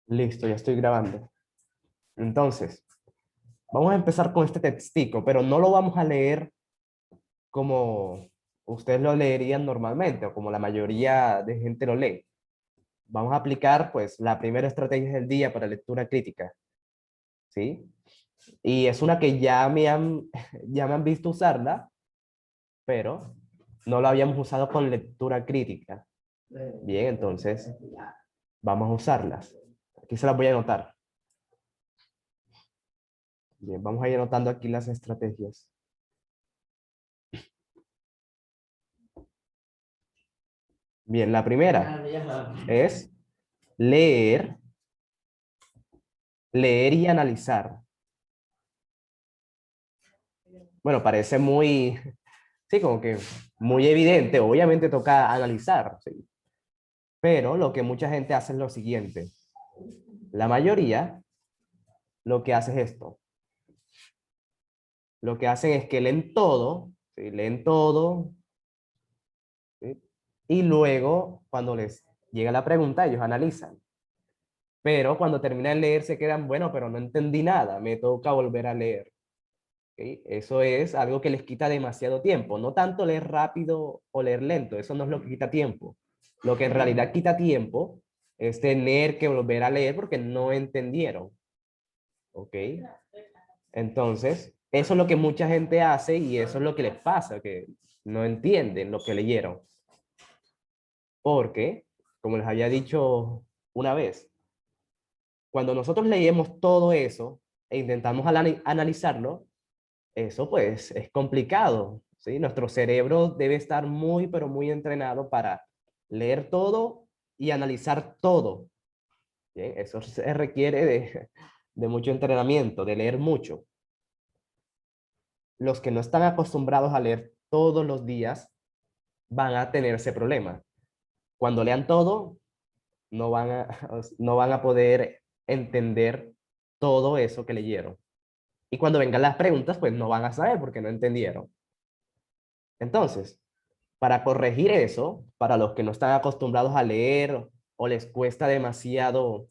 Listo, ya estoy grabando. Entonces, vamos a empezar con este textico, pero no lo vamos a leer como ustedes lo leerían normalmente o como la mayoría de gente lo lee. Vamos a aplicar, pues, la primera estrategia del día para lectura crítica, ¿sí? Y es una que ya me han visto usarla, pero no la habíamos usado con lectura crítica. Bien, entonces, vamos a usarlas. Aquí se las voy a anotar. Bien, vamos a ir anotando aquí las estrategias. Bien, la primera es leer, leer y analizar. Bueno, parece muy, sí, como que muy evidente. Obviamente toca analizar, ¿sí? Pero lo que mucha gente hace es lo siguiente. La mayoría lo que hace es esto. Lo que hacen es que leen todo, ¿sí? Leen todo, ¿sí? Y luego, cuando les llega la pregunta, ellos analizan. Pero cuando terminan de leer se quedan, bueno, pero no entendí nada, me toca volver a leer. ¿Ok? Eso es algo que les quita demasiado tiempo. No tanto leer rápido o leer lento, eso no es lo que quita tiempo. Lo que en realidad quita tiempo es tener que volver a leer porque no entendieron. ¿Ok? Entonces, eso es lo que mucha gente hace y eso es lo que les pasa, que no entienden lo que leyeron. Porque, como les había dicho una vez, cuando nosotros leemos todo eso e intentamos analizarlo, eso pues es complicado, ¿sí? Nuestro cerebro debe estar muy, pero muy entrenado para leer todo y analizar todo. ¿Bien? Eso se requiere de mucho entrenamiento, de leer mucho. Los que no están acostumbrados a leer todos los días van a tener ese problema. Cuando lean todo, no van a poder entender todo eso que leyeron. Y cuando vengan las preguntas, pues no van a saber porque no entendieron. Entonces, para corregir eso, para los que no están acostumbrados a leer o les cuesta demasiado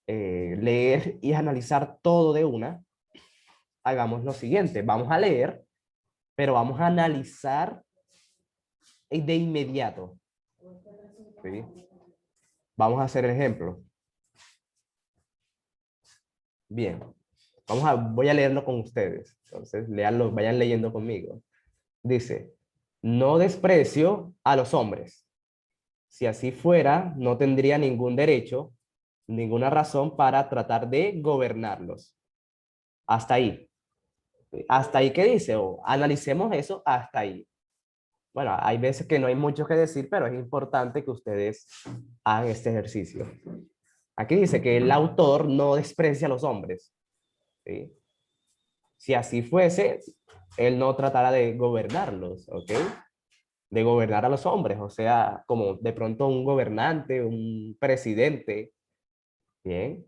leer y analizar todo de una, hagamos lo siguiente, vamos a leer, pero vamos a analizar de inmediato. ¿Sí? Vamos a hacer el ejemplo. Bien, voy a leerlo con ustedes. Entonces, leanlo, vayan leyendo conmigo. Dice, no desprecio a los hombres. Si así fuera, no tendría ningún derecho, ninguna razón para tratar de gobernarlos. Hasta ahí. Hasta ahí, ¿qué dice? O analicemos eso hasta ahí. Bueno, hay veces que no hay mucho que decir, pero es importante que ustedes hagan este ejercicio. Aquí dice que el autor no desprecia a los hombres. ¿Sí? Si así fuese, él no tratará de gobernarlos, ¿ok? De gobernar a los hombres, o sea, como de pronto un gobernante, un presidente, ¿bien?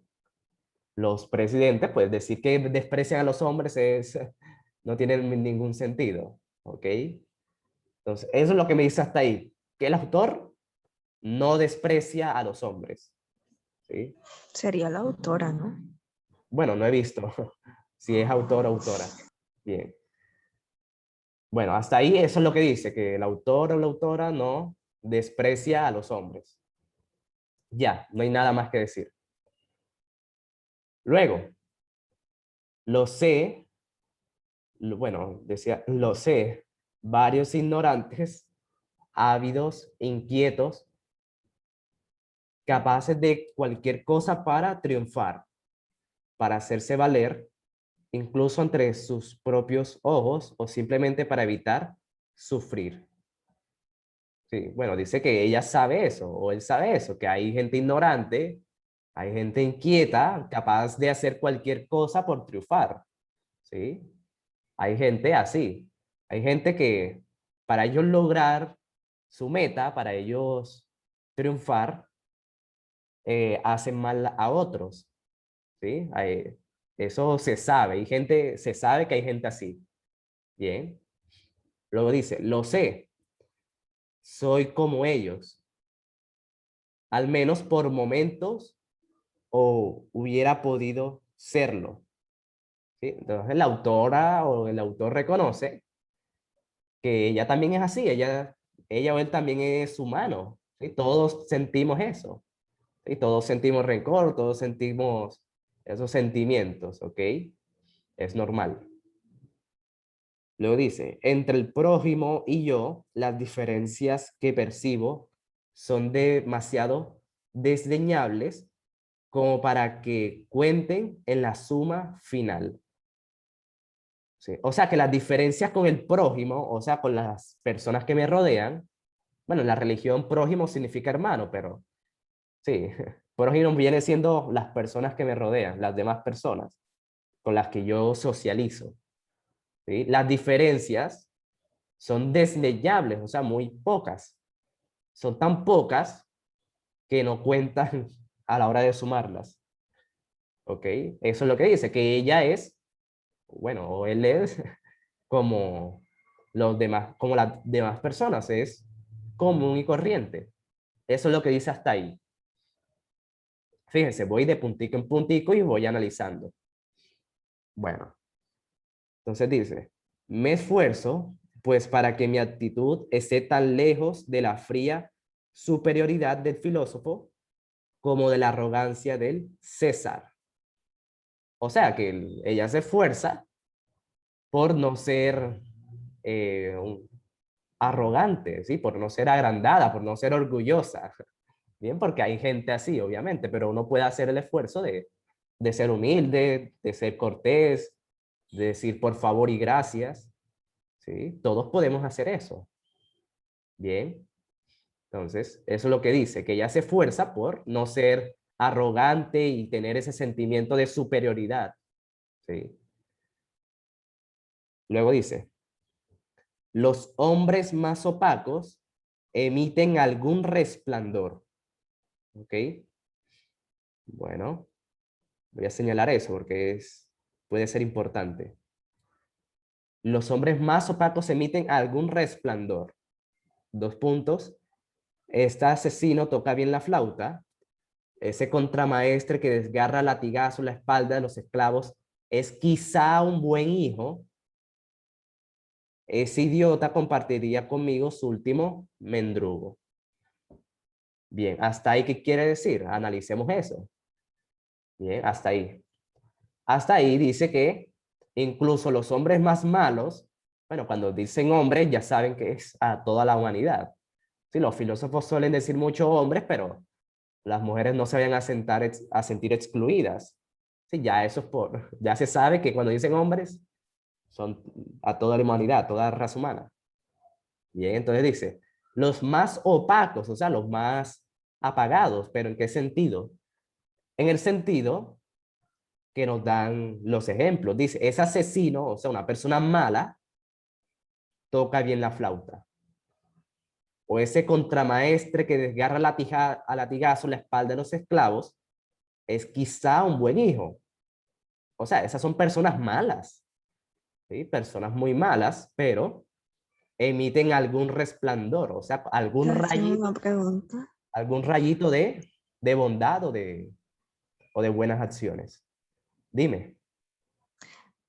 Los presidentes, pues decir que desprecian a los hombres no tiene ningún sentido, ¿ok? Entonces, eso es lo que me dice hasta ahí, que el autor no desprecia a los hombres, ¿sí? Sería la autora, ¿no? Bueno, no he visto si es autor o autora. Bien. Bueno, hasta ahí eso es lo que dice, que el autor o la autora no desprecia a los hombres. Ya, no hay nada más que decir. Luego, lo sé, bueno, decía, lo sé, varios ignorantes, ávidos, inquietos, capaces de cualquier cosa para triunfar, para hacerse valer, incluso entre sus propios ojos o simplemente para evitar sufrir. Sí, bueno, dice que ella sabe eso o él sabe eso, que hay gente ignorante, hay gente inquieta, capaz de hacer cualquier cosa por triunfar, ¿sí? Hay gente así, hay gente que para ellos lograr su meta, para ellos triunfar, hacen mal a otros, ¿sí? Eso se sabe, se sabe que hay gente así. Bien. Luego dice, lo sé, soy como ellos, al menos por momentos o hubiera podido serlo. ¿Sí? Entonces la autora o el autor reconoce que ella también es así, ella o él también es humano, ¿sí? Todos sentimos eso, ¿sí? Todos sentimos rencor, todos sentimos esos sentimientos, ¿ok? Es normal. Luego dice, entre el prójimo y yo, las diferencias que percibo son demasiado desdeñables como para que cuenten en la suma final. ¿Sí? O sea que las diferencias con el prójimo, o sea, con las personas que me rodean, bueno, en la religión prójimo significa hermano, pero sí, prójimo viene siendo las personas que me rodean, las demás personas con las que yo socializo. ¿Sí? Las diferencias son desdeñables, o sea, muy pocas. Son tan pocas que no cuentan a la hora de sumarlas. ¿Ok? Eso es lo que dice, que ella es, bueno, o él es como los demás, como las demás personas, es común y corriente. Eso es lo que dice hasta ahí. Fíjense, voy de puntico en puntico y voy analizando. Bueno, entonces dice, me esfuerzo pues para que mi actitud esté tan lejos de la fría superioridad del filósofo como de la arrogancia del César. O sea que ella se esfuerza por no ser arrogante, ¿sí? Por no ser agrandada, por no ser orgullosa. Bien, porque hay gente así, obviamente, pero uno puede hacer el esfuerzo de ser humilde, de ser cortés, de decir por favor y gracias, ¿sí? Todos podemos hacer eso. Bien, entonces, eso es lo que dice, que ella se esfuerza por no ser arrogante y tener ese sentimiento de superioridad, ¿sí? Luego dice, los hombres más opacos emiten algún resplandor, ¿ok? Bueno, voy a señalar eso porque puede ser importante. Los hombres más opacos emiten algún resplandor. Dos puntos. Este asesino toca bien la flauta. Ese contramaestre que desgarra a latigazo la espalda de los esclavos es quizá un buen hijo. Ese idiota compartiría conmigo su último mendrugo. Bien, hasta ahí, ¿qué quiere decir? Analicemos eso. Bien, hasta ahí. Hasta ahí dice que incluso los hombres más malos, bueno, cuando dicen hombres ya saben que es a toda la humanidad. Sí, los filósofos suelen decir muchos hombres, pero las mujeres no se vayan a sentir excluidas. Sí, ya eso es ya se sabe que cuando dicen hombres son a toda la humanidad, a toda la raza humana. Bien, entonces dice, los más opacos, o sea, los más apagados, pero ¿en qué sentido? En el sentido que nos dan los ejemplos. Dice, ese asesino, o sea, una persona mala, toca bien la flauta. O ese contramaestre que desgarra a latigazo la espalda de los esclavos, es quizá un buen hijo. O sea, esas son personas malas, ¿sí? Personas muy malas, pero emiten algún resplandor, o sea, Te hacen una pregunta. algún rayito de bondad o de buenas acciones. Dime.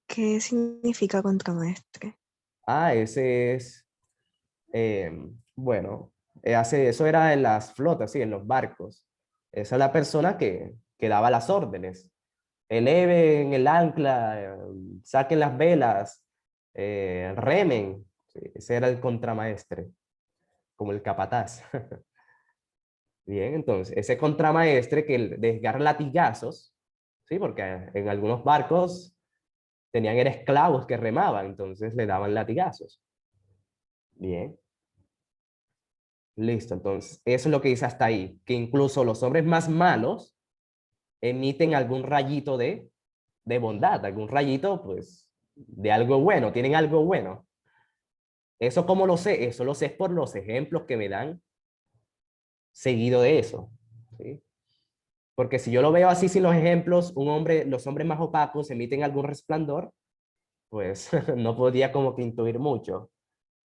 ¿Qué significa contramaestre? Ah, ese es, bueno, eso era en las flotas, sí, en los barcos. Esa es la persona que daba las órdenes. Eleven el ancla, saquen las velas, remen. Sí, ese era el contramaestre, como el capataz. Bien, entonces, ese contramaestre que desgarra latigazos, sí, porque en algunos barcos tenían era esclavos que remaban, entonces le daban latigazos. Bien, listo, entonces, eso es lo que dice hasta ahí, que incluso los hombres más malos emiten algún rayito de bondad, algún rayito, pues, de algo bueno, tienen algo bueno. ¿Eso cómo lo sé? Eso lo sé por los ejemplos que me dan seguido de eso, ¿sí? Porque si yo lo veo así sin los ejemplos, los hombres más opacos emiten algún resplandor, pues no podría como que intuir mucho,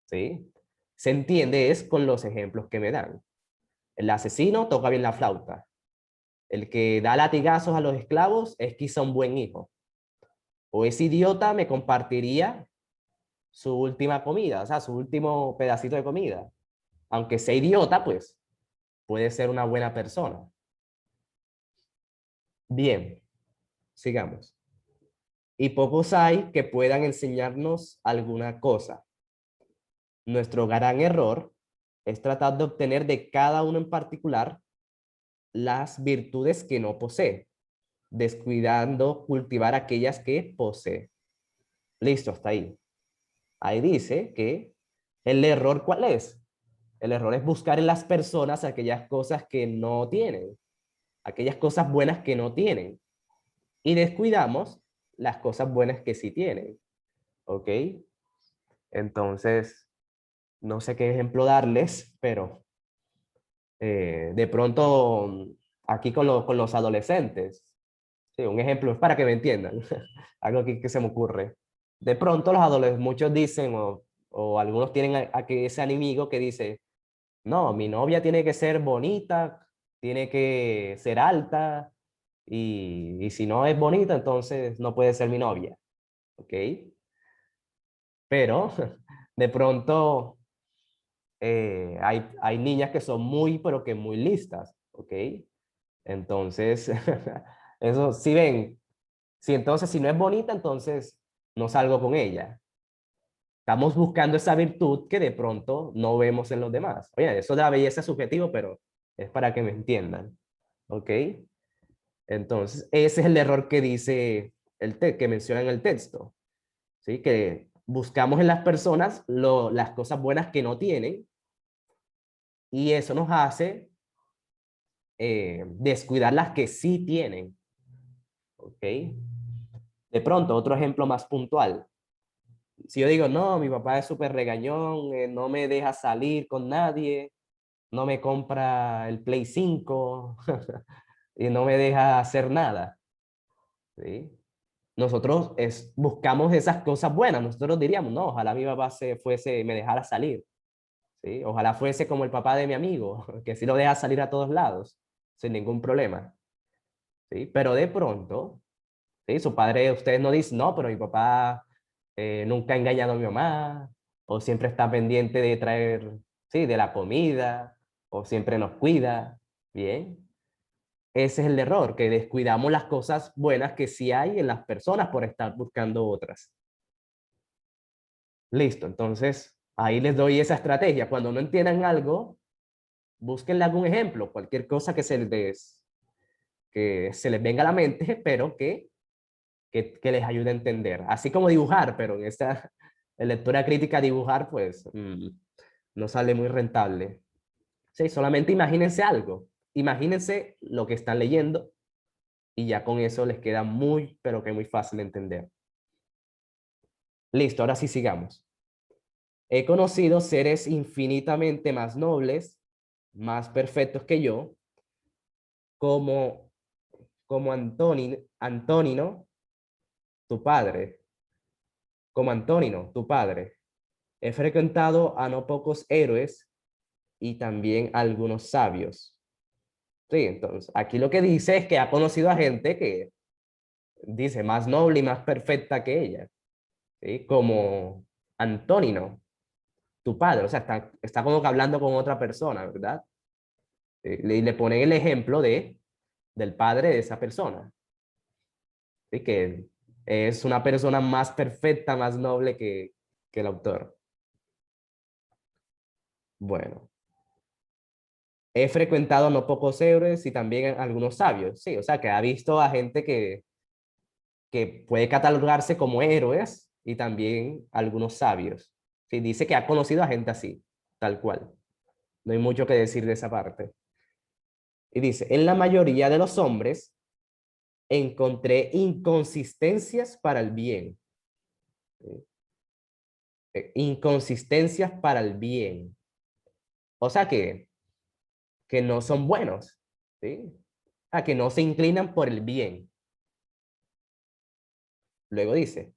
¿sí? Se entiende es con los ejemplos que me dan. El asesino toca bien la flauta. El que da latigazos a los esclavos es quizá un buen hijo. O ese idiota me compartiría su última comida, o sea, su último pedacito de comida. Aunque sea idiota, pues puede ser una buena persona. Bien, sigamos. Y pocos hay que puedan enseñarnos alguna cosa. Nuestro gran error es tratar de obtener de cada uno en particular las virtudes que no posee, descuidando cultivar aquellas que posee. Listo, hasta ahí. Ahí dice que el error, ¿cuál es? El error es buscar en las personas aquellas cosas que no tienen, aquellas cosas buenas que no tienen, y descuidamos las cosas buenas que sí tienen. ¿Ok? Entonces, no sé qué ejemplo darles, pero de pronto aquí con los adolescentes, sí, un ejemplo es para que me entiendan, algo que se me ocurre. De pronto los adolescentes, muchos dicen, o algunos tienen ese enemigo que dice, no, mi novia tiene que ser bonita, tiene que ser alta, y si no es bonita, entonces no puede ser mi novia. ¿Ok? Pero de pronto hay niñas que son muy, pero que muy listas. ¿Ok? Entonces, eso, si ven, si entonces si no es bonita, entonces no salgo con ella. Estamos buscando esa virtud que de pronto no vemos en los demás. Oye, eso de la belleza es subjetivo, pero es para que me entiendan. ¿Ok? Entonces, ese es el error que dice que menciona en el texto. ¿Sí? Que buscamos en las personas las cosas buenas que no tienen y eso nos hace descuidar las que sí tienen. ¿Ok? De pronto, otro ejemplo más puntual. Si yo digo, no, mi papá es súper regañón, no me deja salir con nadie, no me compra el Play 5 y no me deja hacer nada. ¿Sí? Nosotros buscamos esas cosas buenas. Nosotros diríamos, no, ojalá mi papá me dejara salir. ¿Sí? Ojalá fuese como el papá de mi amigo, que sí lo deja salir a todos lados, sin ningún problema. ¿Sí? Pero de pronto, ¿sí? Su padre, ustedes no dicen, no, pero mi papá nunca ha engañado a mi mamá, o siempre está pendiente de traer, sí, de la comida, o siempre nos cuida. Bien. Ese es el error, que descuidamos las cosas buenas que sí hay en las personas por estar buscando otras. Listo, entonces ahí les doy esa estrategia. Cuando no entiendan algo, búsquenle algún ejemplo, cualquier cosa que se les venga a la mente, pero que les ayude a entender. Así como dibujar, pero en esta en lectura crítica dibujar, pues no sale muy rentable. Sí, solamente imagínense algo. Imagínense lo que están leyendo y ya con eso les queda muy, pero que muy fácil de entender. Listo, ahora sí sigamos. He conocido seres infinitamente más nobles, más perfectos que yo, como, como Antonino, tu padre, como Antonino, tu padre. He frecuentado a no pocos héroes y también a algunos sabios. Sí, entonces, aquí lo que dice es que ha conocido a gente que dice más noble y más perfecta que ella, ¿sí? Como Antonino, tu padre, o sea, está como que hablando con otra persona, ¿verdad? Le ponen el ejemplo del padre de esa persona, ¿sí? Que es una persona más perfecta, más noble que el autor. Bueno, he frecuentado no pocos héroes y también algunos sabios, sí, o sea, que ha visto a gente que puede catalogarse como héroes y también algunos sabios. Sí, dice que ha conocido a gente así, tal cual. No hay mucho que decir de esa parte. Y dice, en la mayoría de los hombres encontré inconsistencias para el bien. ¿Sí? Inconsistencias para el bien. O sea que no son buenos. ¿Sí? Que no se inclinan por el bien. Luego dice,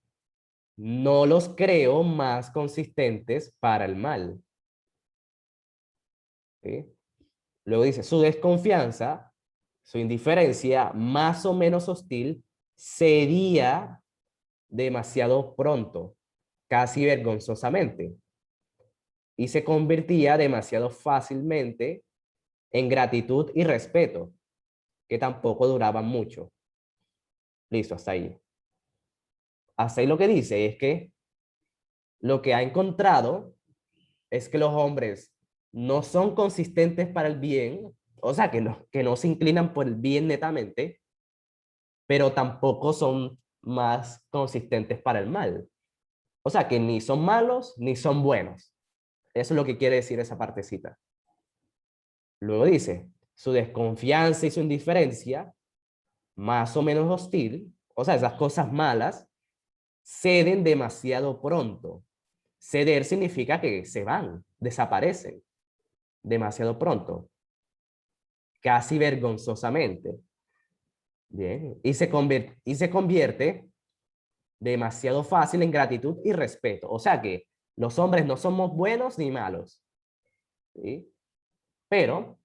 no los creo más consistentes para el mal. ¿Sí? Luego dice, su desconfianza su indiferencia más o menos hostil sería demasiado pronto, casi vergonzosamente, y se convertía demasiado fácilmente en gratitud y respeto, que tampoco duraban mucho. Listo, hasta ahí. Hasta ahí lo que dice es que lo que ha encontrado es que los hombres no son consistentes para el bien, o sea, que no se inclinan por el bien netamente, pero tampoco son más consistentes para el mal. O sea, que ni son malos ni son buenos. Eso es lo que quiere decir esa partecita. Luego dice, su desconfianza y su indiferencia, más o menos hostil, o sea, esas cosas malas, ceden demasiado pronto. Ceder significa que se van, desaparecen demasiado pronto, casi vergonzosamente. Bien, y se convierte demasiado fácil en gratitud y respeto. O sea que los hombres no somos buenos ni malos, ¿sí? Pero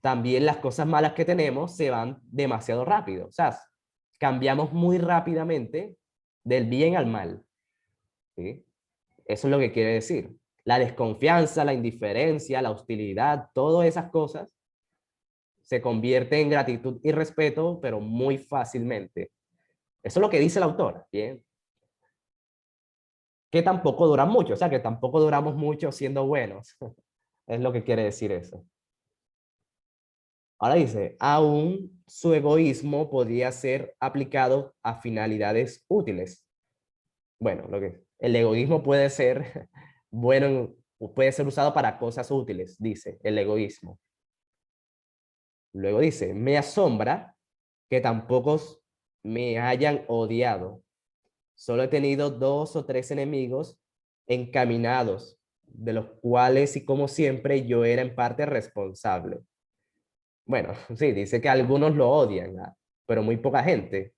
también las cosas malas que tenemos se van demasiado rápido. O sea, cambiamos muy rápidamente del bien al mal, ¿sí? Eso es lo que quiere decir. La desconfianza, la indiferencia, la hostilidad, todas esas cosas se convierten en gratitud y respeto, pero muy fácilmente. Eso es lo que dice el autor, ¿bien? Que tampoco duran mucho, o sea, que tampoco duramos mucho siendo buenos. Es lo que quiere decir eso. Ahora dice, aún su egoísmo podría ser aplicado a finalidades útiles. Bueno, el egoísmo puede ser bueno, puede ser usado para cosas útiles, dice el egoísmo. Luego dice, me asombra que tampoco me hayan odiado. Solo he tenido 2 o 3 enemigos encaminados, de los cuales y como siempre yo era en parte responsable. Bueno, sí, dice que algunos lo odian, ¿ah? Pero muy poca gente,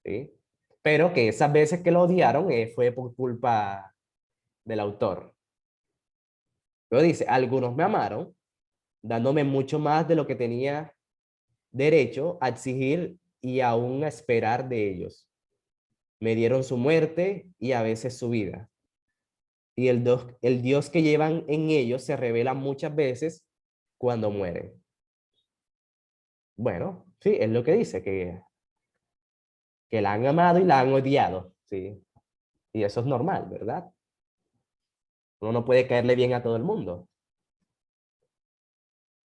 ¿sí? Pero que esas veces que lo odiaron fue por culpa del autor. Luego dice, algunos me amaron, dándome mucho más de lo que tenía derecho a exigir y aún a esperar de ellos. Me dieron su muerte y a veces su vida. Y el Dios que llevan en ellos se revela muchas veces cuando mueren. Bueno, sí, es lo que dice, que la han amado y la han odiado, ¿sí? Y eso es normal, ¿verdad? Uno no puede caerle bien a todo el mundo.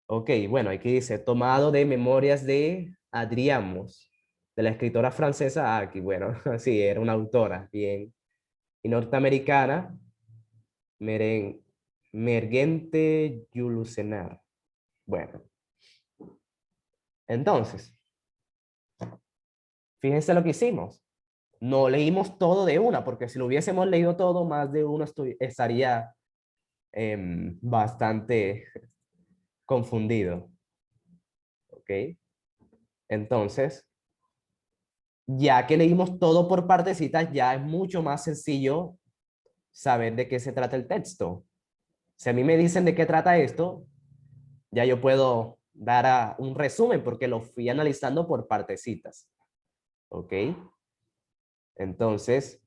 Ok, bueno, aquí dice, tomado de Memorias de Adriamos, de la escritora francesa, aquí, bueno, sí, era una autora, bien, y norteamericana, Meren, Mergente Yulucenar. Bueno, entonces, fíjense lo que hicimos. No leímos todo de una, porque si lo hubiésemos leído todo, más de uno estaría bastante confundido. ¿Ok? Entonces, ya que leímos todo por partecitas, ya es mucho más sencillo saber de qué se trata el texto. Si a mí me dicen de qué trata esto, ya yo puedo dar un resumen porque lo fui analizando por partecitas. ¿Ok? Entonces,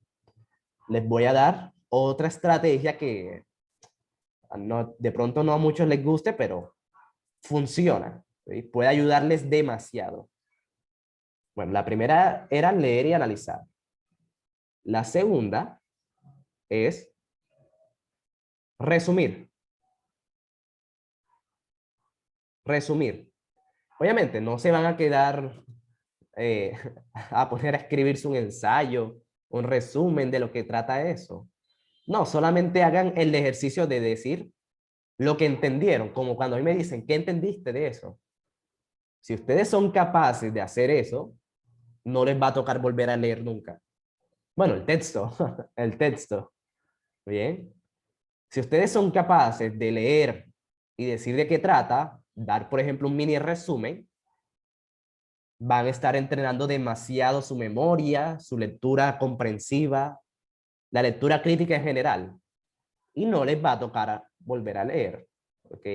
les voy a dar otra estrategia que no, de pronto no a muchos les guste, pero funciona. ¿Sí? Puede ayudarles demasiado. Bueno, la primera era leer y analizar. La segunda es resumir. Resumir. Obviamente, no se van a quedar eh, a poner a escribirse un ensayo, un resumen de lo que trata eso. No, solamente hagan el ejercicio de decir lo que entendieron, como cuando a mí me dicen, ¿qué entendiste de eso? Si ustedes son capaces de hacer eso, no les va a tocar volver a leer nunca. Bueno, el texto, el texto. Bien. Si ustedes son capaces de leer y decir de qué trata, dar, por ejemplo, un mini resumen, van a estar entrenando demasiado su memoria, su lectura comprensiva, la lectura crítica en general. Y no les va a tocar volver a leer. ¿Ok?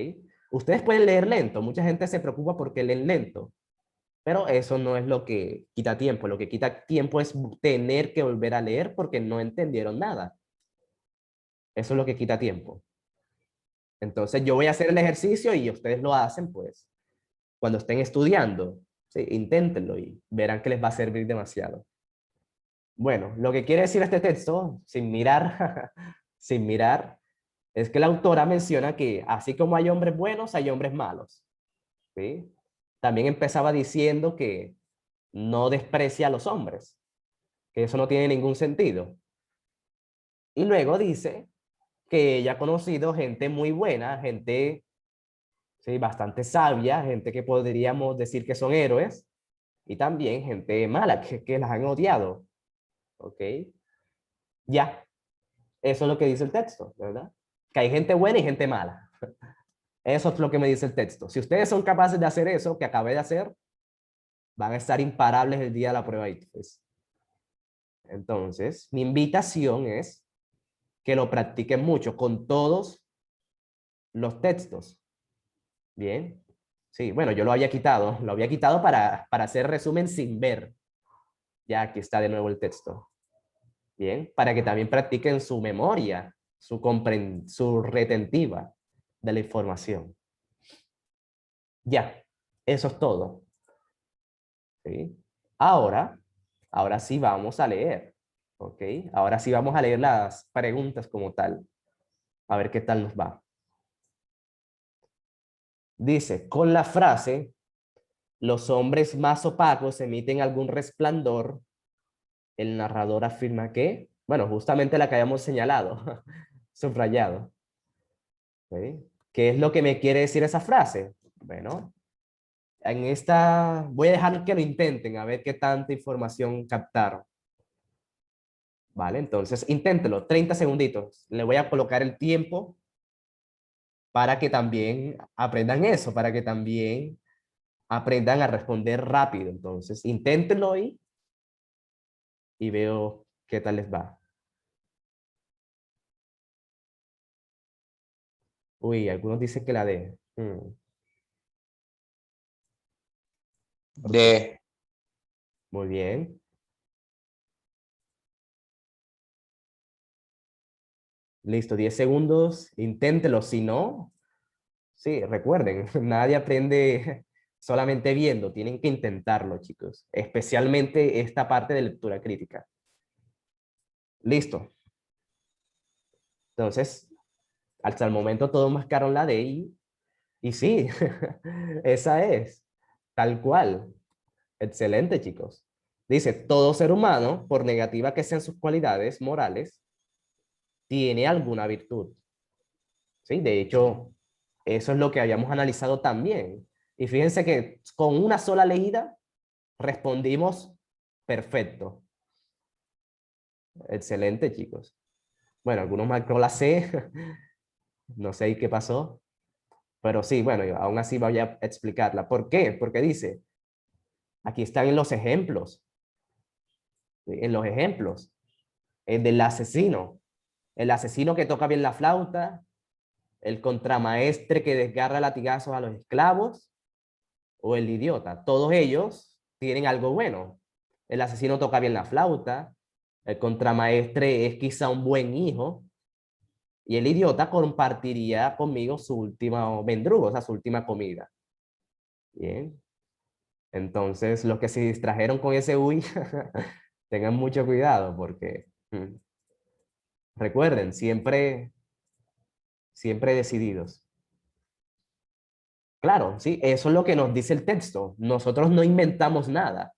Ustedes pueden leer lento. Mucha gente se preocupa porque leen lento. Pero eso no es lo que quita tiempo. Lo que quita tiempo es tener que volver a leer porque no entendieron nada. Eso es lo que quita tiempo. Entonces yo voy a hacer el ejercicio y ustedes lo hacen, pues, cuando estén estudiando. Sí, inténtenlo y verán que les va a servir demasiado. Bueno, lo que quiere decir este texto, sin mirar, sin mirar, es que la autora menciona que así como hay hombres buenos, hay hombres malos. ¿Sí? También empezaba diciendo que no desprecia a los hombres, que eso no tiene ningún sentido. Y luego dice que ella ha conocido gente muy buena, gente, sí, bastante sabia, gente que podríamos decir que son héroes, y también gente mala, que las han odiado. ¿Ok? Ya, eso es lo que dice el texto, ¿verdad? Que hay gente buena y gente mala. Eso es lo que me dice el texto. Si ustedes son capaces de hacer eso que acabé de hacer, van a estar imparables el día de la prueba ITFES. Entonces, mi invitación es que lo practiquen mucho con todos los textos. Bien. Sí, bueno, yo lo había quitado para hacer resumen sin ver. Ya aquí está de nuevo el texto. Bien, para que también practiquen su memoria, su retentiva de la información. Ya, eso es todo. ¿Sí? Ahora sí vamos a leer. ¿Ok? Ahora sí vamos a leer las preguntas como tal. A ver qué tal nos va. Dice, con la frase, los hombres más opacos emiten algún resplandor, el narrador afirma que, bueno, justamente la que habíamos señalado, subrayado. ¿Ok? ¿Qué es lo que me quiere decir esa frase? Bueno, en esta voy a dejar que lo intenten a ver qué tanta información captaron. Vale, entonces inténtelo, 30 segunditos. Le voy a colocar el tiempo para que también aprendan eso, para que también aprendan a responder rápido. Entonces, inténtenlo y veo qué tal les va. Uy, algunos dicen que la D. Ok, D. muy bien. Listo, 10 segundos. Inténtelo. Si no, sí, recuerden, nadie aprende solamente viendo. Tienen que intentarlo, chicos. Especialmente esta parte de lectura crítica. Listo. Entonces, hasta el momento todos marcaron la D y sí, esa es, tal cual. Excelente, chicos. Dice, todo ser humano, por negativa que sean sus cualidades morales, tiene alguna virtud. ¿Sí? De hecho, eso es lo que habíamos analizado también. Y fíjense que con una sola leída respondimos perfecto. Excelente, chicos. Bueno, algunos marcó la C, no sé qué pasó, pero sí, bueno, yo aún así voy a explicarla. ¿Por qué? Porque dice, aquí están en los ejemplos, ¿sí? En los ejemplos, el del asesino, el asesino que toca bien la flauta, el contramaestre que desgarra latigazos a los esclavos, o el idiota. Todos ellos tienen algo bueno. El asesino toca bien la flauta, el contramaestre es quizá un buen hijo, y el idiota compartiría conmigo su última mendrugo, o sea, su última comida. Bien. Entonces, los que se distrajeron con ese uy, tengan mucho cuidado porque recuerden, siempre decididos. Claro, sí, eso es lo que nos dice el texto. Nosotros no inventamos nada,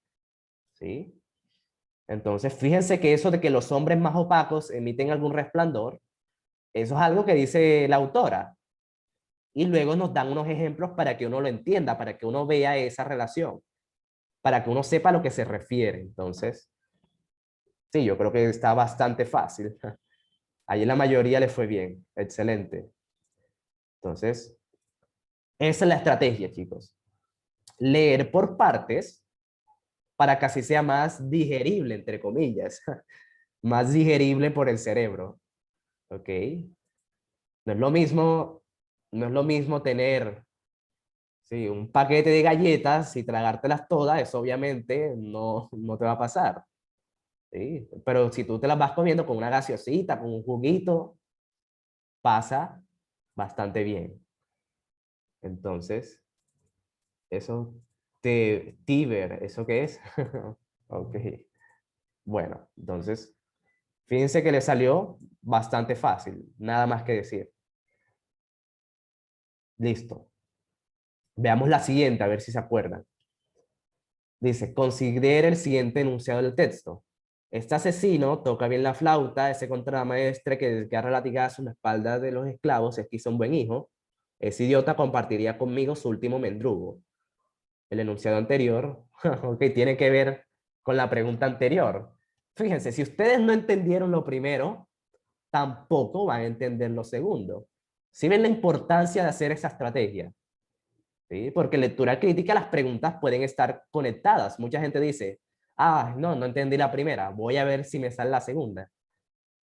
¿sí? Entonces, fíjense que eso de que los hombres más opacos emiten algún resplandor, eso es algo que dice la autora. Y luego nos dan unos ejemplos para que uno lo entienda, para que uno vea esa relación, para que uno sepa a lo que se refiere. Entonces, sí, yo creo que está bastante fácil. Allí la mayoría le fue bien. Excelente. Entonces, esa es la estrategia, chicos. Leer por partes para que así sea más digerible, entre comillas. Más digerible por el cerebro. ¿Ok? No es lo mismo, no es lo mismo tener, Sí, un paquete de galletas y tragártelas todas, eso obviamente no te va a pasar. ¿Sí? Pero si tú te las vas comiendo con una gaseosita, con un juguito, pasa bastante bien. Entonces, eso, Tiber, ¿eso qué es? Ok. Bueno, entonces, fíjense que le salió bastante fácil, nada más que decir. Listo. Veamos la siguiente, a ver si se acuerdan. Dice, considere el siguiente enunciado del texto. Este asesino toca bien la flauta, ese contramaestre que desgarra latigazos en la espalda de los esclavos es quizá un buen hijo. Ese idiota compartiría conmigo su último mendrugo. El enunciado anterior, ok, tiene que ver con la pregunta anterior. Fíjense, si ustedes no entendieron lo primero, tampoco van a entender lo segundo. ¿Sí ven la importancia de hacer esa estrategia? ¿Sí? Porque en lectura crítica las preguntas pueden estar conectadas. Mucha gente dice, ah, no entendí la primera, voy a ver si me sale la segunda.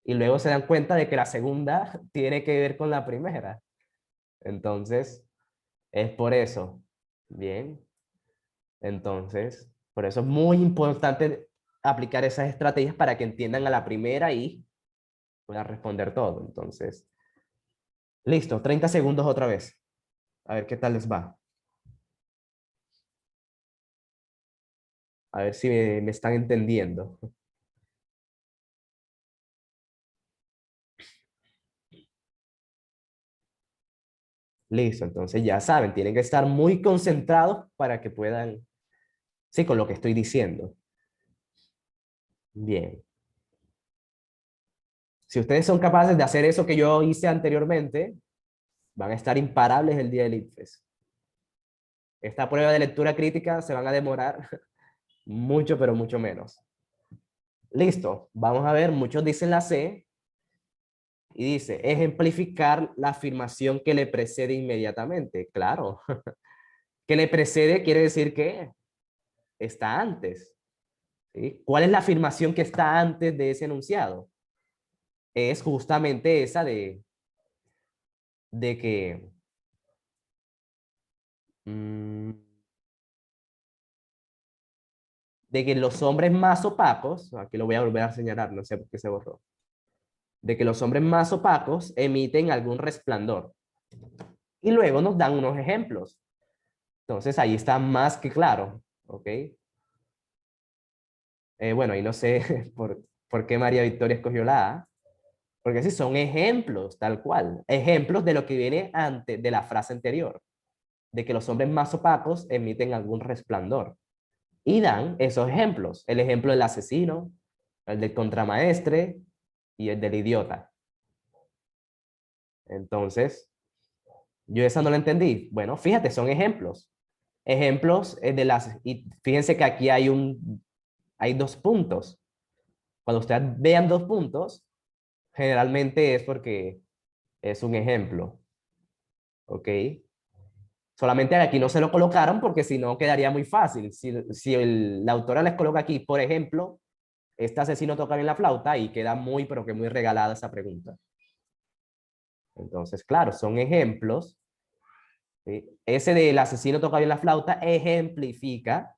Y luego se dan cuenta de que la segunda tiene que ver con la primera. Entonces, es por eso. Bien. Entonces, por eso es muy importante aplicar esas estrategias para que entiendan a la primera y puedan responder todo. Entonces, listo, 30 segundos otra vez. A ver qué tal les va. A ver si me están entendiendo. Listo, entonces ya saben, tienen que estar muy concentrados para que puedan, sí, con lo que estoy diciendo. Bien. Si ustedes son capaces de hacer eso que yo hice anteriormente, van a estar imparables el día del ITFES. Esta prueba de lectura crítica se van a demorar mucho, pero mucho menos. Listo, vamos a ver, muchos dicen la C y dice, ejemplificar la afirmación que le precede inmediatamente. Claro, que le precede quiere decir que está antes. ¿Sí? ¿Cuál es la afirmación que está antes de ese enunciado? Es justamente esa de que mm, de que los hombres más opacos, aquí lo voy a volver a señalar, no sé por qué se borró, de que los hombres más opacos emiten algún resplandor. Y luego nos dan unos ejemplos. Entonces ahí está más que claro, ¿ok? Bueno, y no sé por qué María Victoria escogió la A, porque sí, son ejemplos, tal cual, ejemplos de lo que viene antes de la frase anterior, de que los hombres más opacos emiten algún resplandor. Y dan esos ejemplos, el ejemplo del asesino, el del contramaestre y el del idiota. Entonces, yo esa no la entendí. Bueno, fíjate, son ejemplos. Ejemplos de las, y fíjense que aquí hay dos puntos. Cuando ustedes vean dos puntos, generalmente es porque es un ejemplo. ¿Ok? Solamente aquí no se lo colocaron porque si no quedaría muy fácil. Si la autora les coloca aquí, por ejemplo, este asesino toca bien la flauta y queda muy, pero que muy regalada esa pregunta. Entonces, claro, son ejemplos. ¿Sí? Ese del asesino toca bien la flauta ejemplifica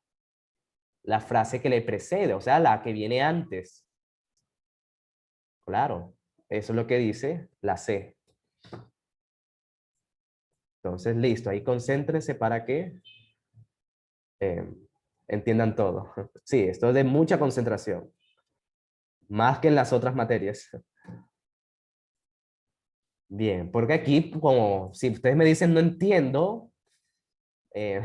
la frase que le precede, o sea, la que viene antes. Claro, eso es lo que dice la C. Entonces, listo, ahí concéntrense para que eh, entiendan todo. Sí, esto es de mucha concentración, más que en las otras materias. Bien, porque aquí, como si ustedes me dicen no entiendo, eh,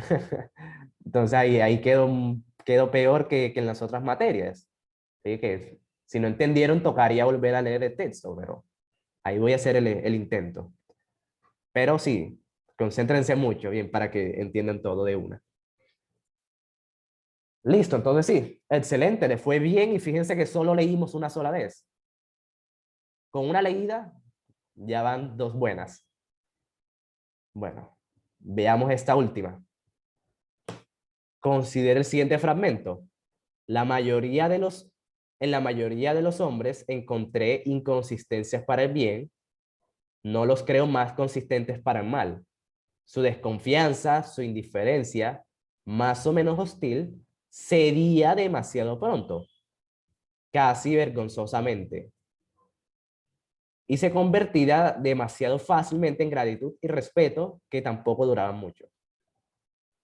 entonces ahí quedo peor que en las otras materias. ¿Sí? Que si no entendieron, tocaría volver a leer el texto, pero ahí voy a hacer el intento. Pero sí, concéntrense mucho, bien, para que entiendan todo de una. Listo, entonces sí, excelente, le fue bien y fíjense que solo leímos una sola vez. Con una leída ya van dos buenas. Bueno, veamos esta última. Considera el siguiente fragmento. La mayoría de los, en la mayoría de los hombres encontré inconsistencias para el bien, no los creo más consistentes para el mal. su desconfianza, su indiferencia, más o menos hostil, cedía demasiado pronto, casi vergonzosamente, y se convertía demasiado fácilmente en gratitud y respeto que tampoco duraban mucho.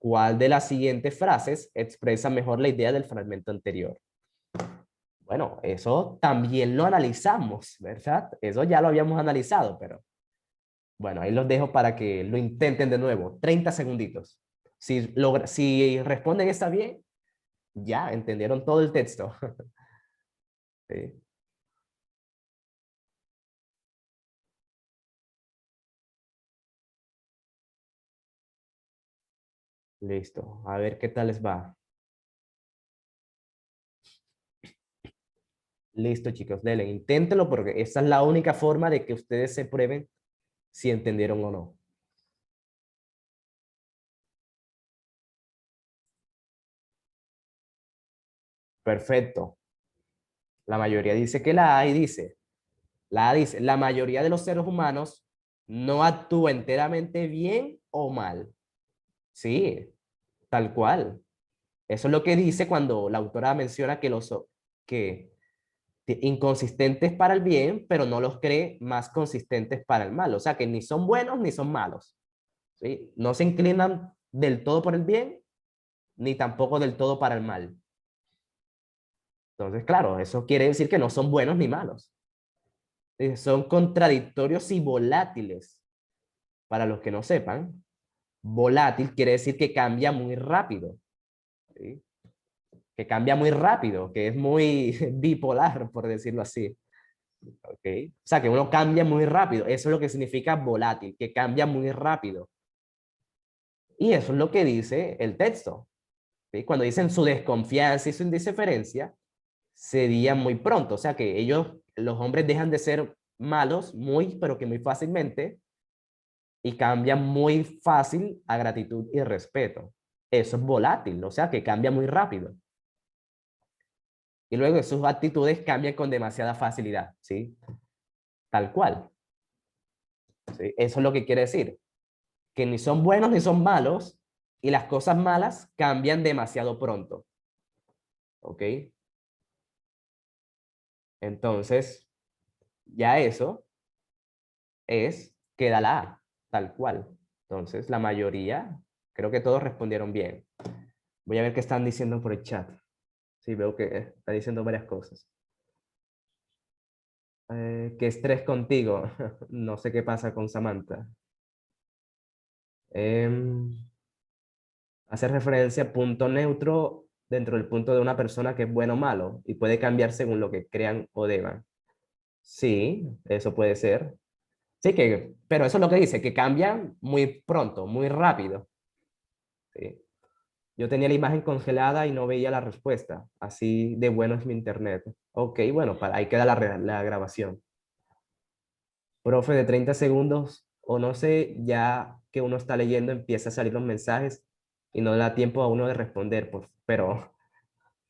¿Cuál de las siguientes frases expresa mejor la idea del fragmento anterior? Bueno, eso también lo analizamos, ¿verdad? Eso ya lo habíamos analizado, pero bueno, ahí los dejo para que lo intenten de nuevo. 30 segunditos. Si responden está bien, ya entendieron todo el texto. Sí. Listo. A ver qué tal les va. Listo, chicos, denle, inténtenlo porque esa es la única forma de que ustedes se prueben si entendieron o no. Perfecto. La mayoría dice que la A y dice, la A dice, la mayoría de los seres humanos no actúa enteramente bien o mal. Sí, tal cual. Eso es lo que dice cuando la autora menciona que que inconsistentes para el bien, pero no los cree más consistentes para el mal. O sea, que ni son buenos ni son malos. ¿Sí? No se inclinan del todo por el bien, ni tampoco del todo para el mal. Entonces, claro, eso quiere decir que no son buenos ni malos. Son contradictorios y volátiles. Para los que no sepan, volátil quiere decir que cambia muy rápido. ¿Sí? Que cambia muy rápido, que es muy bipolar, por decirlo así. ¿Okay? O sea, que uno cambia muy rápido. Eso es lo que significa volátil, que cambia muy rápido. Y eso es lo que dice el texto. ¿Sí? Cuando dicen su desconfianza y su indiferencia, sería muy pronto. O sea, que ellos, los hombres dejan de ser malos muy, pero que muy fácilmente, y cambian muy fácil a gratitud y respeto. Eso es volátil, o sea, que cambia muy rápido. Y luego sus actitudes cambian con demasiada facilidad, ¿sí? Tal cual. ¿Sí? Eso es lo que quiere decir. Que ni son buenos ni son malos, y las cosas malas cambian demasiado pronto. ¿Ok? Entonces, ya eso queda la A, tal cual. Entonces, la mayoría, creo que todos respondieron bien. Voy a ver qué están diciendo por el chat. Sí, veo que está diciendo varias cosas. Qué estrés contigo. No sé qué pasa con Samantha. Em, hace referencia a punto neutro dentro del punto de una persona que es bueno o malo y puede cambiar según lo que crean o deban. Sí, eso puede ser. Sí, pero eso es lo que dice, que cambian muy pronto, muy rápido. Sí. Yo tenía la imagen congelada y no veía la respuesta. Así de bueno es mi internet. Ok, bueno, ahí queda la grabación. Profe, de 30 segundos, o no sé, ya que uno está leyendo, empieza a salir los mensajes y no da tiempo a uno de responder, pues, pero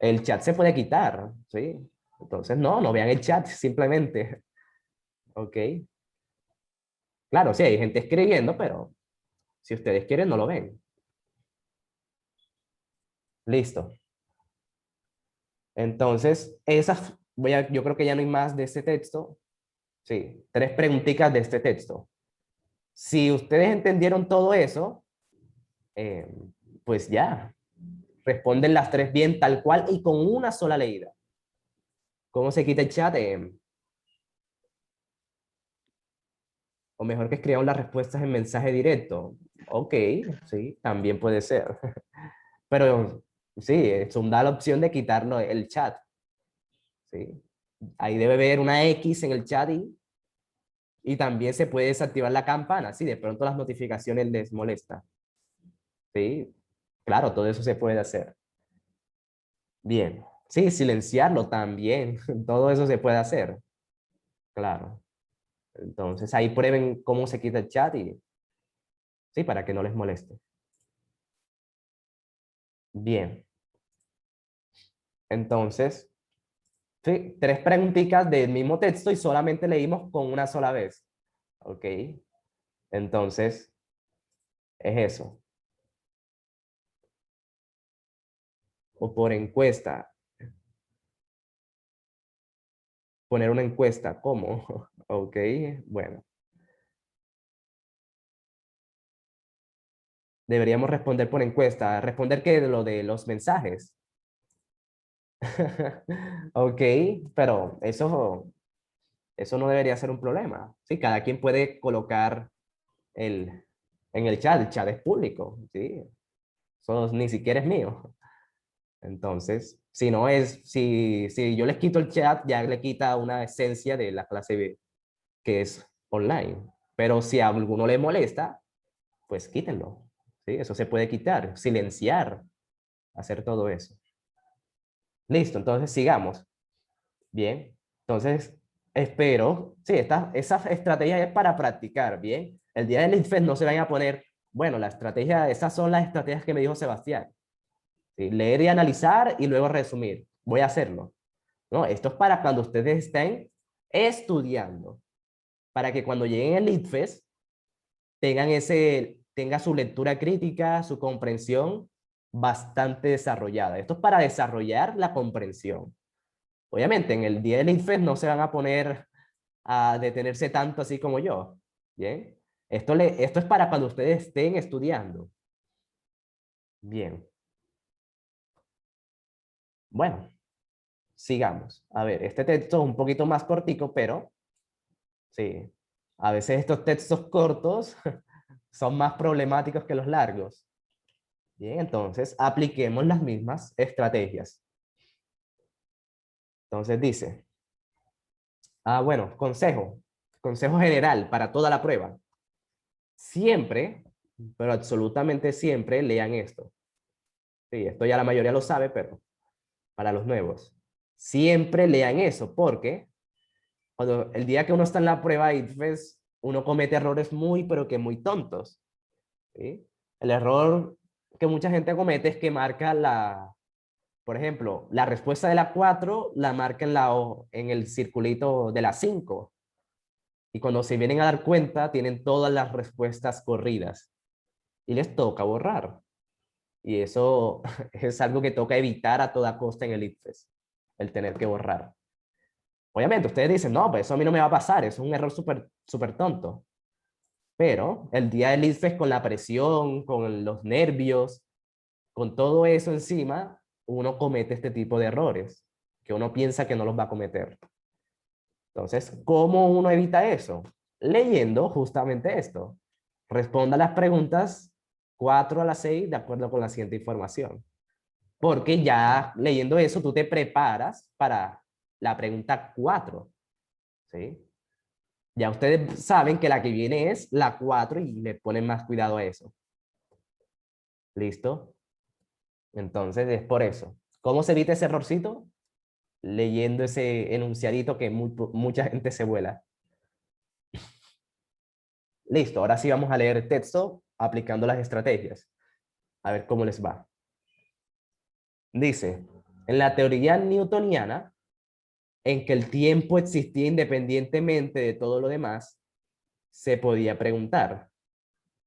el chat se puede quitar, ¿sí? Entonces, no vean el chat, simplemente. Ok. Claro, sí, hay gente escribiendo, pero si ustedes quieren, no lo ven. Listo. Entonces, yo creo que ya no hay más de este texto. Sí, 3 preguntitas de este texto. Si ustedes entendieron todo eso, eh, pues ya, responden las 3 bien tal cual y con una sola leída. ¿Cómo se quita el chat? O mejor que escriban las respuestas en mensaje directo. Ok, sí, también puede ser. Pero sí, Zoom da la opción de quitarlo el chat. ¿Sí? Ahí debe haber una X en el chat y también se puede desactivar la campana. Si de pronto las notificaciones les molesta. Sí, claro, todo eso se puede hacer. Bien. Sí, silenciarlo también. Todo eso se puede hacer. Claro. Entonces ahí prueben cómo se quita el chat y sí, para que no les moleste. Bien. Entonces, sí, 3 preguntitas del mismo texto y solamente leímos con una sola vez. Ok. Entonces, Es eso. O por encuesta. Poner una encuesta, ¿cómo? Ok, bueno. Deberíamos responder por encuesta. ¿Responder qué? Lo de los mensajes. Ok, pero eso no debería ser un problema. Sí, cada quien puede colocar el, en el chat es público, ¿sí? Eso ni siquiera es mío. Entonces, si no es, si yo les quito el chat, ya le quita una esencia de la clase B, que es online. Pero si a alguno le molesta, pues quítenlo. ¿Sí? Eso se puede quitar, silenciar, hacer todo eso. Listo, entonces sigamos. Bien, entonces espero, sí, esa estrategia es para practicar, bien. El día del INFES no se vayan a poner, bueno, la estrategia, esas son las estrategias que me dijo Sebastián. ¿Sí? Leer y analizar y luego resumir. Voy a hacerlo. No, esto es para cuando ustedes estén estudiando, para que cuando lleguen al INFES tenga su lectura crítica, su comprensión bastante desarrollada. Esto es para desarrollar la comprensión. Obviamente, en el día del INFES no se van a poner a detenerse tanto así como yo. Bien. Esto es para cuando ustedes estén estudiando. Bien. Bueno, sigamos. A ver, este texto es un poquito más cortico, pero sí. A veces estos textos cortos son más problemáticos que los largos. Bien, entonces apliquemos las mismas estrategias. Entonces dice, bueno, consejo general para toda la prueba. Siempre, pero absolutamente siempre lean esto. Sí, esto ya la mayoría lo sabe, pero para los nuevos. Siempre lean eso, porque cuando el día que uno está en la prueba y pues, uno comete errores muy, pero que muy tontos. ¿Sí? El error que mucha gente comete es que marca por ejemplo, la respuesta de la 4 la marca en el circulito de la 5. Y cuando se vienen a dar cuenta, tienen todas las respuestas corridas. Y les toca borrar. Y eso es algo que toca evitar a toda costa en el ITFES, el tener que borrar. Obviamente, ustedes dicen, no, pues eso a mí no me va a pasar, eso es un error súper súper tonto. Pero el día del ITFES con la presión, con los nervios, con todo eso encima, uno comete este tipo de errores que uno piensa que no los va a cometer. Entonces, ¿cómo uno evita eso? Leyendo justamente esto. Responda las preguntas 4 a las 6 de acuerdo con la siguiente información. Porque ya leyendo eso, tú te preparas para la pregunta 4. ¿Sí? Ya ustedes saben que la que viene es la 4 y le ponen más cuidado a eso. ¿Listo? Entonces es por eso. ¿Cómo se evita ese errorcito? Leyendo ese enunciadito que mucha gente se vuela. Listo, ahora sí vamos a leer el texto aplicando las estrategias. A ver cómo les va. Dice, en la teoría newtoniana, en que el tiempo existía independientemente de todo lo demás, se podía preguntar,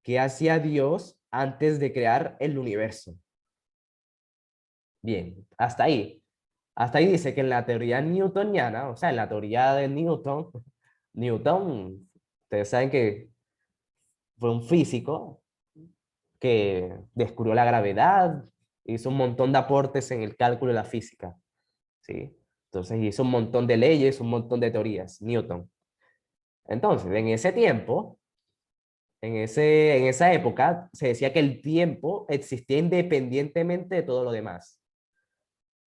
¿qué hacía Dios antes de crear el universo? Bien, hasta ahí. Hasta ahí dice que en la teoría newtoniana, o sea, en la teoría de Newton, Newton, ustedes saben que fue un físico que descubrió la gravedad, hizo un montón de aportes en el cálculo de la física, ¿sí? Entonces hizo un montón de leyes, un montón de teorías, Newton. Entonces, en ese tiempo, en esa época, se decía que el tiempo existía independientemente de todo lo demás.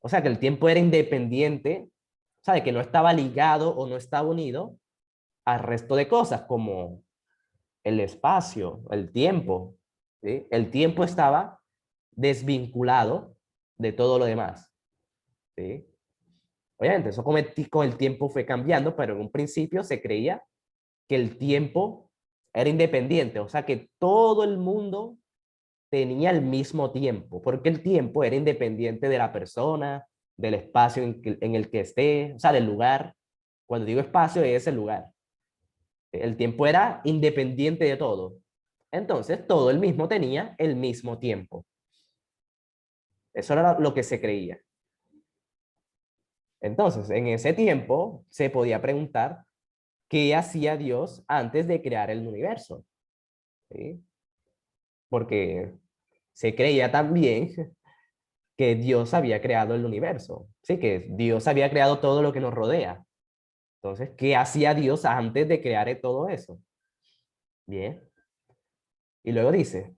O sea, que el tiempo era independiente, o sea, de que no estaba ligado o no estaba unido al resto de cosas, como el espacio, el tiempo. ¿Sí? El tiempo estaba desvinculado de todo lo demás. ¿Sí? Obviamente, eso con el tiempo fue cambiando, pero en un principio se creía que el tiempo era independiente, o sea, que todo el mundo tenía el mismo tiempo, porque el tiempo era independiente de la persona, del espacio en el que esté, o sea, del lugar. Cuando digo espacio, es el lugar. El tiempo era independiente de todo. Entonces, todo el mismo tenía el mismo tiempo. Eso era lo que se creía. Entonces, en ese tiempo se podía preguntar qué hacía Dios antes de crear el universo, ¿sí? Porque se creía también que Dios había creado el universo, ¿sí? Que Dios había creado todo lo que nos rodea. Entonces, ¿qué hacía Dios antes de crear todo eso? Bien. Y luego dice,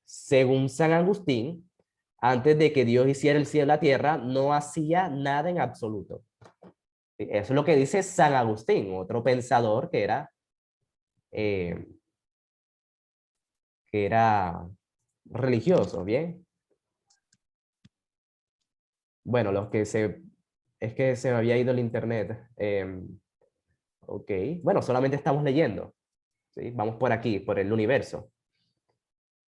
según San Agustín, antes de que Dios hiciera el cielo y la tierra, no hacía nada en absoluto. Eso es lo que dice San Agustín, otro pensador eh, que era religioso, ¿bien? Bueno, es que se me había ido el internet. Ok, bueno, solamente estamos leyendo, ¿sí? Vamos por aquí, por el universo.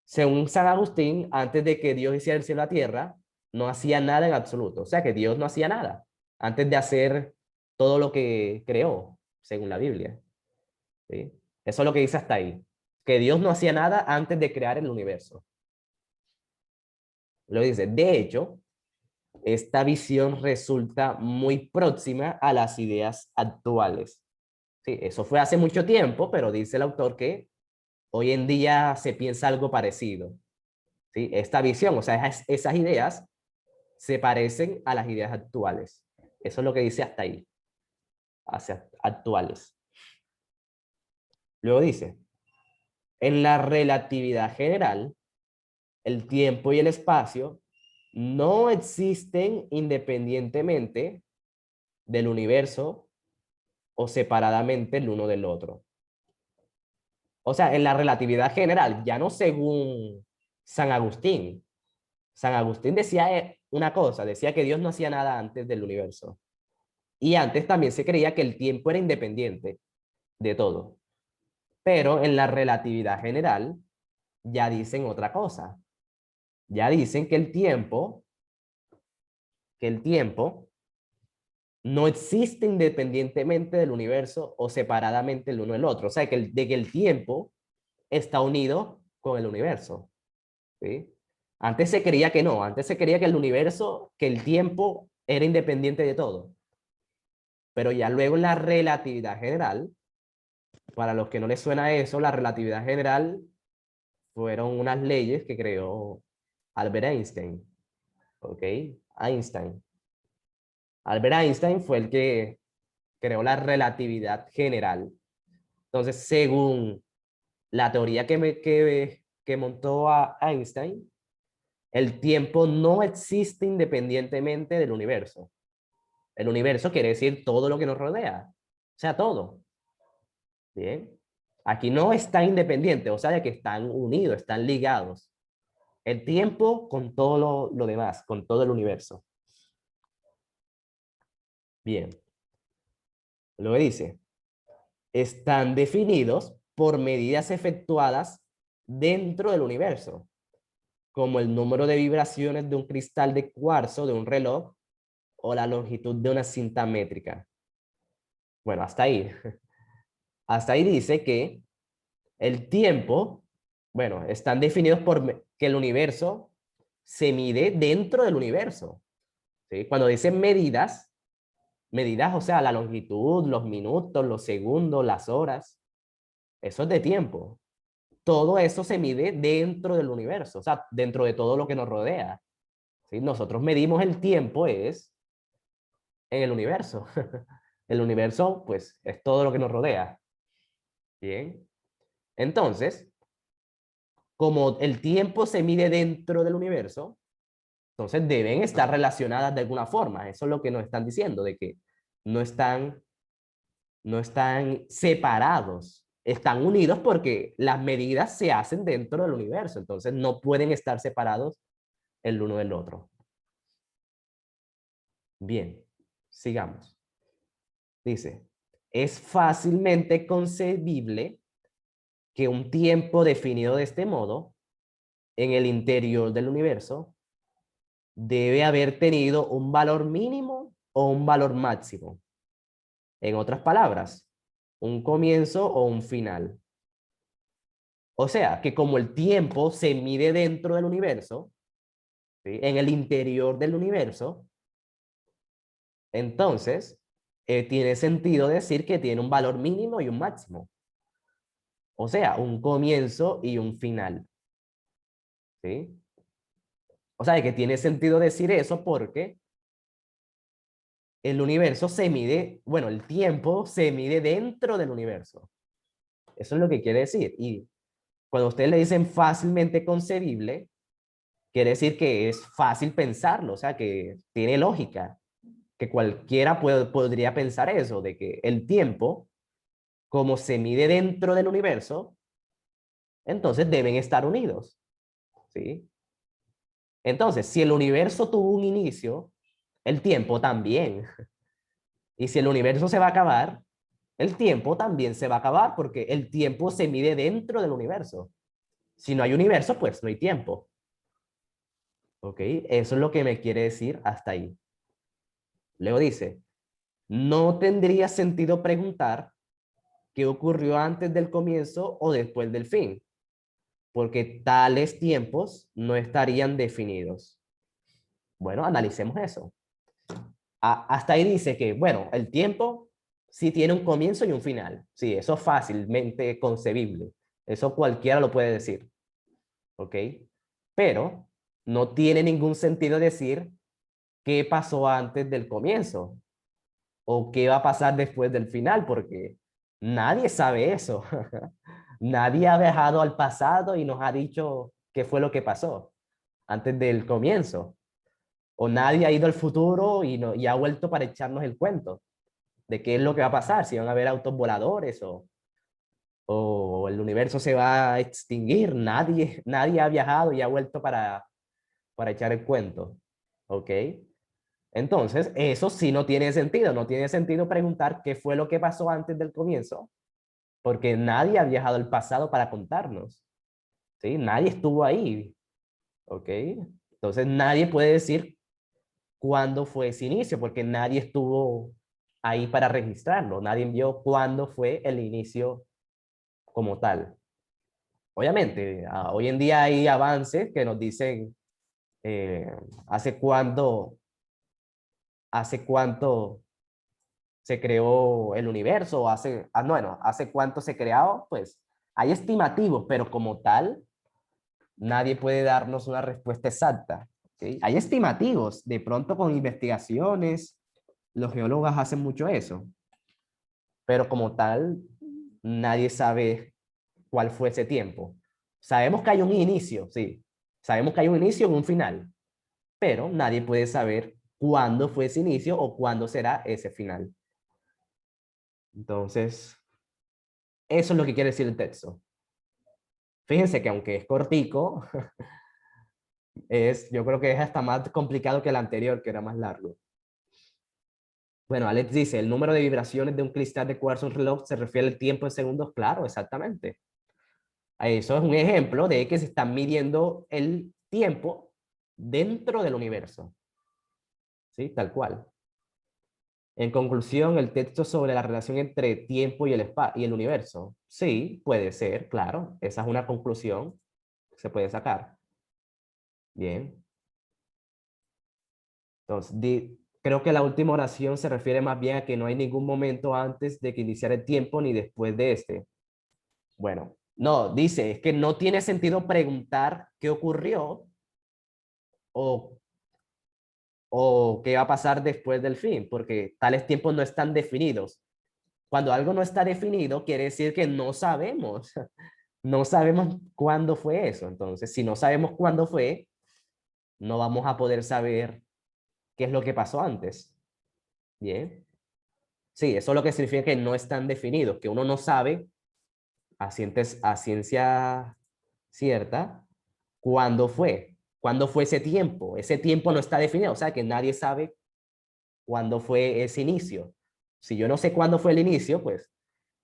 Según San Agustín, antes de que Dios hiciera el cielo y la tierra, no hacía nada en absoluto. O sea que Dios no hacía nada antes de hacer todo lo que creó, según la Biblia, ¿sí? Eso es lo que dice hasta ahí. Que Dios no hacía nada antes de crear el universo. Lo dice, de hecho, esta visión resulta muy próxima a las ideas actuales. Sí, eso fue hace mucho tiempo, pero dice el autor que hoy en día se piensa algo parecido. ¿Sí? Esta visión, o sea, esas ideas se parecen a las ideas actuales. Eso es lo que dice hasta ahí, hacia actuales. Luego dice, en la relatividad general, el tiempo y el espacio no existen independientemente del universo o separadamente el uno del otro. O sea, en la relatividad general, ya no según San Agustín. San Agustín decía una cosa, decía que Dios no hacía nada antes del universo. Y antes también se creía que el tiempo era independiente de todo. Pero en la relatividad general ya dicen otra cosa. Ya dicen que el tiempo no existe independientemente del universo o separadamente el uno del otro. O sea, de que el tiempo está unido con el universo. ¿Sí? Antes se creía que no, antes se creía que el universo, que el tiempo era independiente de todo. Pero ya luego en la relatividad general, para los que no les suena eso, la relatividad general fueron unas leyes que creó Albert Einstein. ¿Ok? Einstein. Albert Einstein fue el que creó la relatividad general. Entonces, según la teoría que montó a Einstein, el tiempo no existe independientemente del universo. El universo quiere decir todo lo que nos rodea, o sea, todo. Bien. Aquí no está independiente, o sea, de que están unidos, están ligados. El tiempo con todo lo demás, con todo el universo. Bien. Luego dice, están definidos por medidas efectuadas dentro del universo, como el número de vibraciones de un cristal de cuarzo de un reloj o la longitud de una cinta métrica. Bueno, hasta ahí. Hasta ahí dice que el tiempo, bueno, están definidos por que el universo se mide dentro del universo. ¿Sí? Cuando dicen medidas, medidas, o sea, la longitud, los minutos, los segundos, las horas, eso es de tiempo. Todo eso se mide dentro del universo, o sea, dentro de todo lo que nos rodea. ¿Sí? Nosotros medimos el tiempo es en el universo. El universo, pues, es todo lo que nos rodea. Bien. Entonces, como el tiempo se mide dentro del universo, entonces deben estar relacionadas de alguna forma. Eso es lo que nos están diciendo, de que no están, no están separados, están unidos porque las medidas se hacen dentro del universo, entonces no pueden estar separados el uno del otro. Bien, sigamos. Dice, es fácilmente concebible que un tiempo definido de este modo, en el interior del universo, debe haber tenido un valor mínimo o un valor máximo. En otras palabras, un comienzo o un final. O sea, que como el tiempo se mide dentro del universo, ¿sí? En el interior del universo, entonces tiene sentido decir que tiene un valor mínimo y un máximo. O sea, un comienzo y un final. ¿Sí? O sea, que tiene sentido decir eso porque el universo se mide, bueno, el tiempo se mide dentro del universo. Eso es lo que quiere decir. Y cuando ustedes le dicen fácilmente concebible, quiere decir que es fácil pensarlo, o sea, que tiene lógica, que cualquiera podría pensar eso, de que el tiempo, como se mide dentro del universo, entonces deben estar unidos, ¿sí? Entonces, si el universo tuvo un inicio, el tiempo también. Y si el universo se va a acabar, el tiempo también se va a acabar porque el tiempo se mide dentro del universo. Si no hay universo, pues no hay tiempo. ¿Ok? Eso es lo que me quiere decir hasta ahí. Luego dice, no tendría sentido preguntar qué ocurrió antes del comienzo o después del fin, porque tales tiempos no estarían definidos. Bueno, analicemos eso. Hasta ahí dice que, bueno, el tiempo sí tiene un comienzo y un final. Sí, eso es fácilmente concebible. Eso cualquiera lo puede decir. ¿Ok? Pero no tiene ningún sentido decir qué pasó antes del comienzo o qué va a pasar después del final, porque nadie sabe eso. Nadie ha viajado al pasado y nos ha dicho qué fue lo que pasó antes del comienzo. O nadie ha ido al futuro y, no, y ha vuelto para echarnos el cuento de qué es lo que va a pasar, si van a haber autos voladores o el universo se va a extinguir. Nadie ha viajado y ha vuelto para echar el cuento. ¿Ok? Entonces, eso sí no tiene sentido. No tiene sentido preguntar qué fue lo que pasó antes del comienzo, porque nadie ha viajado al pasado para contarnos. ¿Sí? Nadie estuvo ahí. ¿Ok? Entonces, nadie puede decir cuándo fue ese inicio, porque nadie estuvo ahí para registrarlo. Nadie vio cuándo fue el inicio como tal. Obviamente, hoy en día hay avances que nos dicen eh, hace hace cuánto se creó el universo, bueno, hace cuánto se creó, pues hay estimativos, pero como tal, nadie puede darnos una respuesta exacta. ¿Sí? Hay estimativos, de pronto con investigaciones, los geólogos hacen mucho eso, pero como tal, nadie sabe cuál fue ese tiempo. Sabemos que hay un inicio, sí, sabemos que hay un inicio y un final, pero nadie puede saber cuándo fue ese inicio o cuándo será ese final. Entonces, eso es lo que quiere decir el texto. Fíjense que aunque es cortico, yo creo que es hasta más complicado que el anterior, que era más largo. Bueno, Alex dice, el número de vibraciones de un cristal de cuarzo en un reloj se refiere al tiempo en segundos. Claro, exactamente. Eso es un ejemplo de que se está midiendo el tiempo dentro del universo. ¿Sí? Tal cual. En conclusión, el texto sobre la relación entre tiempo y el universo. Sí, puede ser, claro. Esa es una conclusión que se puede sacar. Bien. Entonces, creo que la última oración se refiere más bien a que no hay ningún momento antes de que iniciara el tiempo ni después de este. Bueno, no, dice, es que no tiene sentido preguntar qué ocurrió o, o qué va a pasar después del fin, porque tales tiempos no están definidos. Cuando algo no está definido, quiere decir que no sabemos. No sabemos cuándo fue eso. Entonces, si no sabemos cuándo fue, no vamos a poder saber qué es lo que pasó antes. Bien. Sí, eso es lo que significa que no están definidos, que uno no sabe a ciencia cierta cuándo fue ese tiempo. Ese tiempo no está definido, o sea que nadie sabe cuándo fue ese inicio. Si yo no sé cuándo fue el inicio, pues,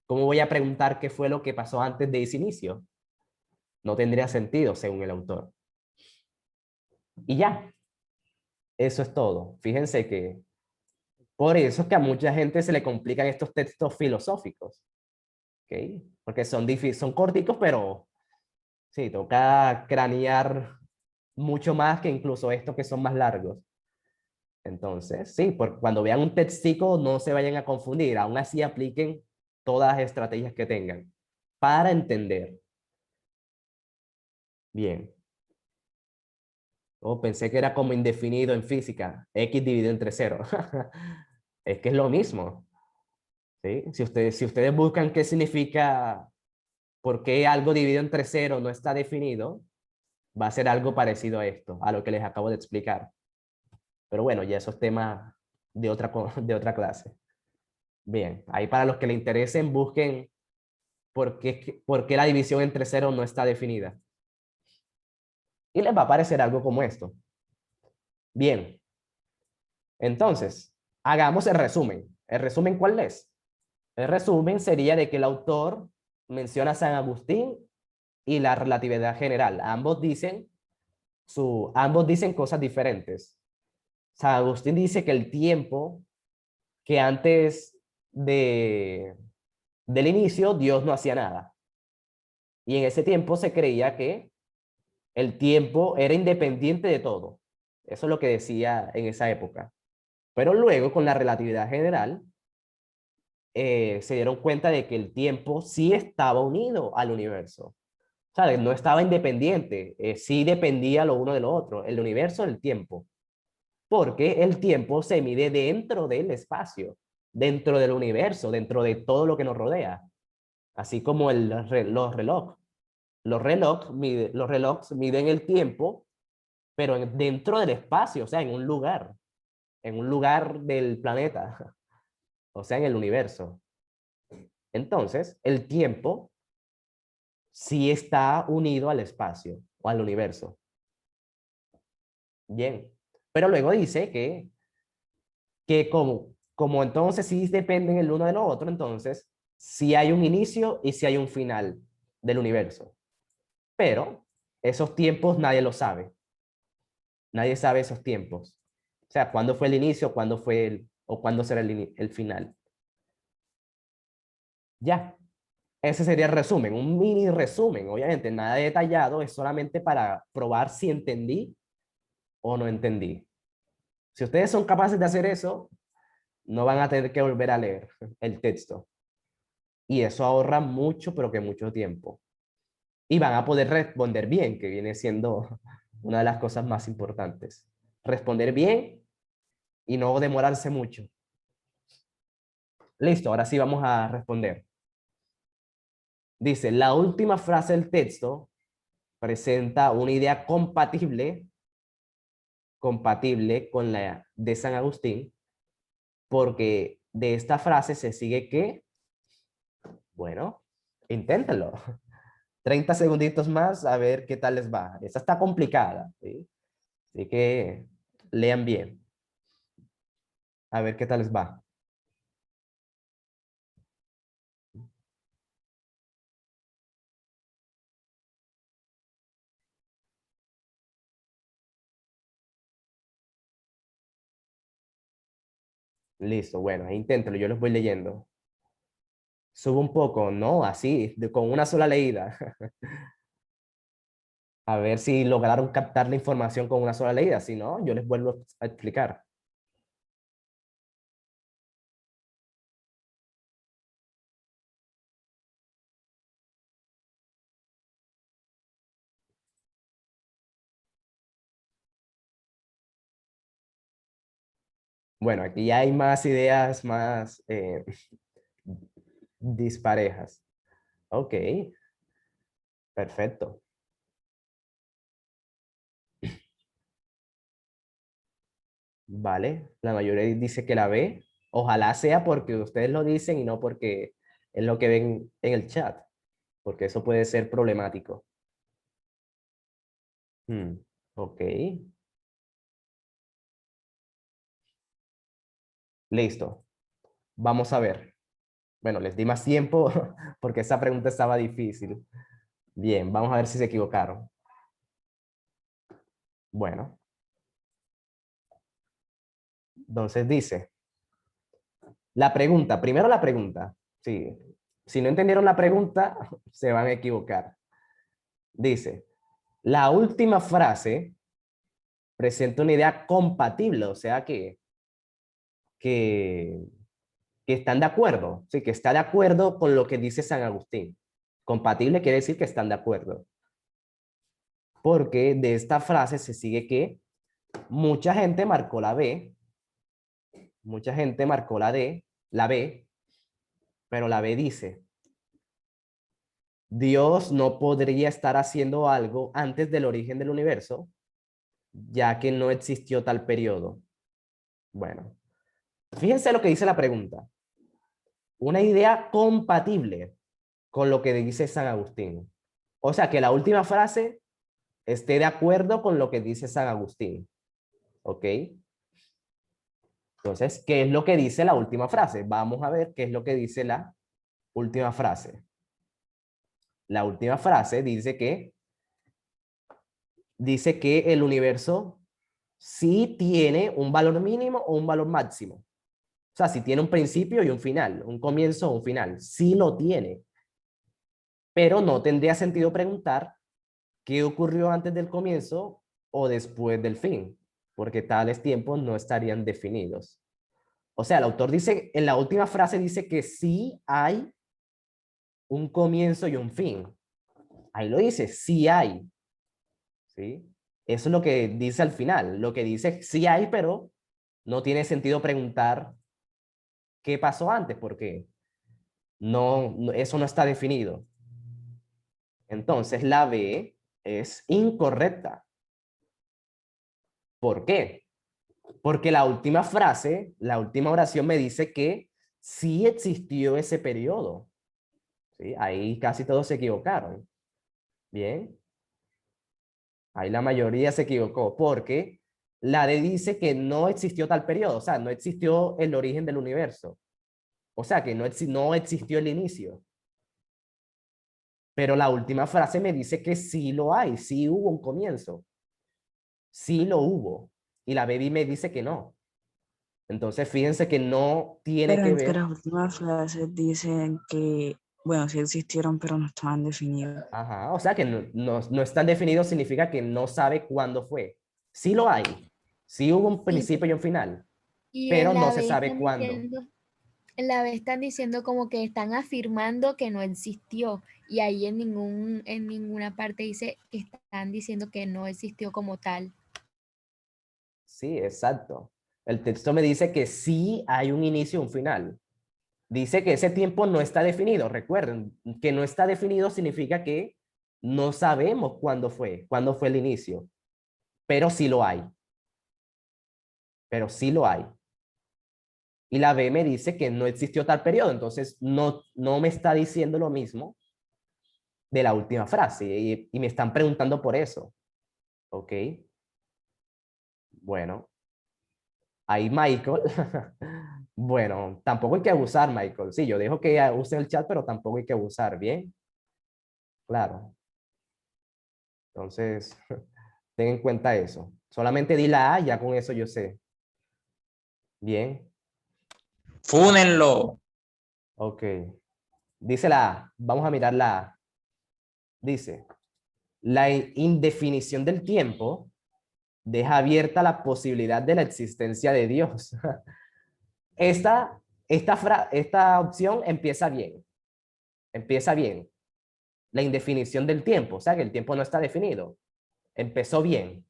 ¿cómo voy a preguntar qué fue lo que pasó antes de ese inicio? No tendría sentido, según el autor. Y ya, eso es todo. Fíjense que por eso es que a mucha gente se le complican estos textos filosóficos, ¿ok? Porque son corticos, pero Sí, toca cranear mucho más que incluso estos que son más largos. Entonces, sí, cuando vean un textico no se vayan a confundir, aún así apliquen todas las estrategias que tengan para entender. Bien. Oh, pensé que era como indefinido en física, x dividido entre cero. Es que es lo mismo, ¿sí? Si ustedes buscan qué significa, por qué algo dividido entre cero no está definido, va a ser algo parecido a esto, a lo que les acabo de explicar. Pero bueno, ya esos temas de otra clase. Bien, ahí para los que le interesen, busquen por qué la división entre cero no está definida. Y les va a aparecer algo como esto. Bien, entonces, hagamos el resumen. ¿El resumen cuál es? El resumen sería de que el autor menciona a San Agustín y la relatividad general. Ambos dicen cosas diferentes. San Agustín dice que el tiempo, que antes de, del inicio Dios no hacía nada. Y en ese tiempo se creía que el tiempo era independiente de todo. Eso es lo que decía en esa época. Pero luego, con la relatividad general, se dieron cuenta de que el tiempo sí estaba unido al universo. O sea, no estaba independiente, sí dependía lo uno de lo otro, el universo del tiempo. Porque el tiempo se mide dentro del espacio, dentro del universo, dentro de todo lo que nos rodea. Así como los relojes. Los relojes miden el tiempo, pero dentro del espacio, o sea, en un lugar del planeta, o sea, en el universo. Entonces, el tiempo sí está unido al espacio o al universo. Bien, pero luego dice que como entonces sí dependen el uno del otro, entonces sí hay un inicio y sí hay un final del universo. Pero esos tiempos nadie lo sabe. Nadie sabe esos tiempos. O sea, cuándo fue el inicio, cuándo fue o cuándo será el final. Ya, ese sería el resumen, un mini resumen, obviamente, nada detallado, es solamente para probar si entendí o no entendí. Si ustedes son capaces de hacer eso, no van a tener que volver a leer el texto. Y eso ahorra mucho, pero que mucho tiempo. Y van a poder responder bien, que viene siendo una de las cosas más importantes. Responder bien y no demorarse mucho. Listo, ahora sí vamos a responder. Dice, la última frase del texto presenta una idea compatible con la de San Agustín, porque de esta frase se sigue que, bueno, inténtenlo. 30 segunditos más a ver qué tal les va. Esta está complicada, ¿sí? Así que lean bien. A ver qué tal les va. Listo, bueno, inténtenlo, yo los voy leyendo. Subo un poco, ¿no? Así, con una sola leída. A ver si lograron captar la información con una sola leída. Si no, yo les vuelvo a explicar. Bueno, aquí ya hay más ideas más disparejas. Ok, perfecto. Vale, la mayoría dice que la ve. Ojalá sea porque ustedes lo dicen y no porque es lo que ven en el chat, porque eso puede ser problemático. Ok, listo. Vamos a ver. Bueno, les di más tiempo porque esa pregunta estaba difícil. Bien, vamos a ver si se equivocaron. Bueno, entonces dice, la pregunta, primero la pregunta. Sí, si no entendieron la pregunta, se van a equivocar. Dice, la última frase presenta una idea compatible, o sea que, que están de acuerdo, sí, que está de acuerdo con lo que dice San Agustín. Compatible quiere decir que están de acuerdo. Porque de esta frase se sigue que mucha gente marcó la B, mucha gente marcó la D, la B, pero la B dice, Dios no podría estar haciendo algo antes del origen del universo, ya que no existió tal periodo. Bueno, fíjense lo que dice la pregunta. Una idea compatible con lo que dice San Agustín. O sea, que la última frase esté de acuerdo con lo que dice San Agustín. ¿Ok? Entonces, ¿qué es lo que dice la última frase? Vamos a ver qué es lo que dice la última frase. La última frase dice que el universo sí tiene un valor mínimo o un valor máximo. O sea, si tiene un principio y un final, un comienzo o un final, sí lo tiene. Pero no tendría sentido preguntar qué ocurrió antes del comienzo o después del fin, porque tales tiempos no estarían definidos. O sea, el autor dice, en la última frase dice que sí hay un comienzo y un fin. Ahí lo dice, sí hay. ¿Sí? Eso es lo que dice al final. Lo que dice, sí hay, pero no tiene sentido preguntar qué pasó antes, porque eso no está definido. Entonces, la B es incorrecta. ¿Por qué? Porque la última frase, la última oración me dice que sí existió ese periodo. ¿Sí? Ahí casi todos se equivocaron. Bien. Ahí la mayoría se equivocó porque la D dice que no existió tal periodo, o sea, no existió el origen del universo. O sea, que no existió el inicio. Pero la última frase me dice que sí lo hay, sí hubo un comienzo. Sí lo hubo. Y la baby me dice que no. Entonces, fíjense que no tiene Pero que entre ver. las últimas frases dicen que, bueno, sí existieron, pero no estaban definidos. Ajá, o sea que no están definidos significa que no sabe cuándo fue. Sí lo hay. Sí hubo un Y, principio y un final, y pero en no la se B sabe están cuándo. diciendo, en la B están diciendo como que están afirmando que no existió. Y ahí en ninguna parte dice que están diciendo que no existió como tal. Sí, exacto. El texto me dice que sí hay un inicio y un final. Dice que ese tiempo no está definido. Recuerden, que no está definido significa que no sabemos cuándo fue el inicio, pero sí lo hay. Pero sí lo hay. Y la B me dice que no existió tal periodo, entonces no me está diciendo lo mismo de la última frase y me están preguntando por eso. ¿Ok? Bueno, ahí Michael. Bueno, tampoco hay que abusar, Michael. Sí, yo dejo que use el chat, pero tampoco hay que abusar, ¿bien? Claro. Entonces, ten en cuenta eso. Solamente di la A, ya con eso yo sé. Bien. Fúnenlo. Ok. Dice la A. Vamos a mirar la A. Dice, la indefinición del tiempo deja abierta la posibilidad de la existencia de Dios. Esta opción empieza bien. Empieza bien. La indefinición del tiempo, o sea que el tiempo no está definido. Empezó bien,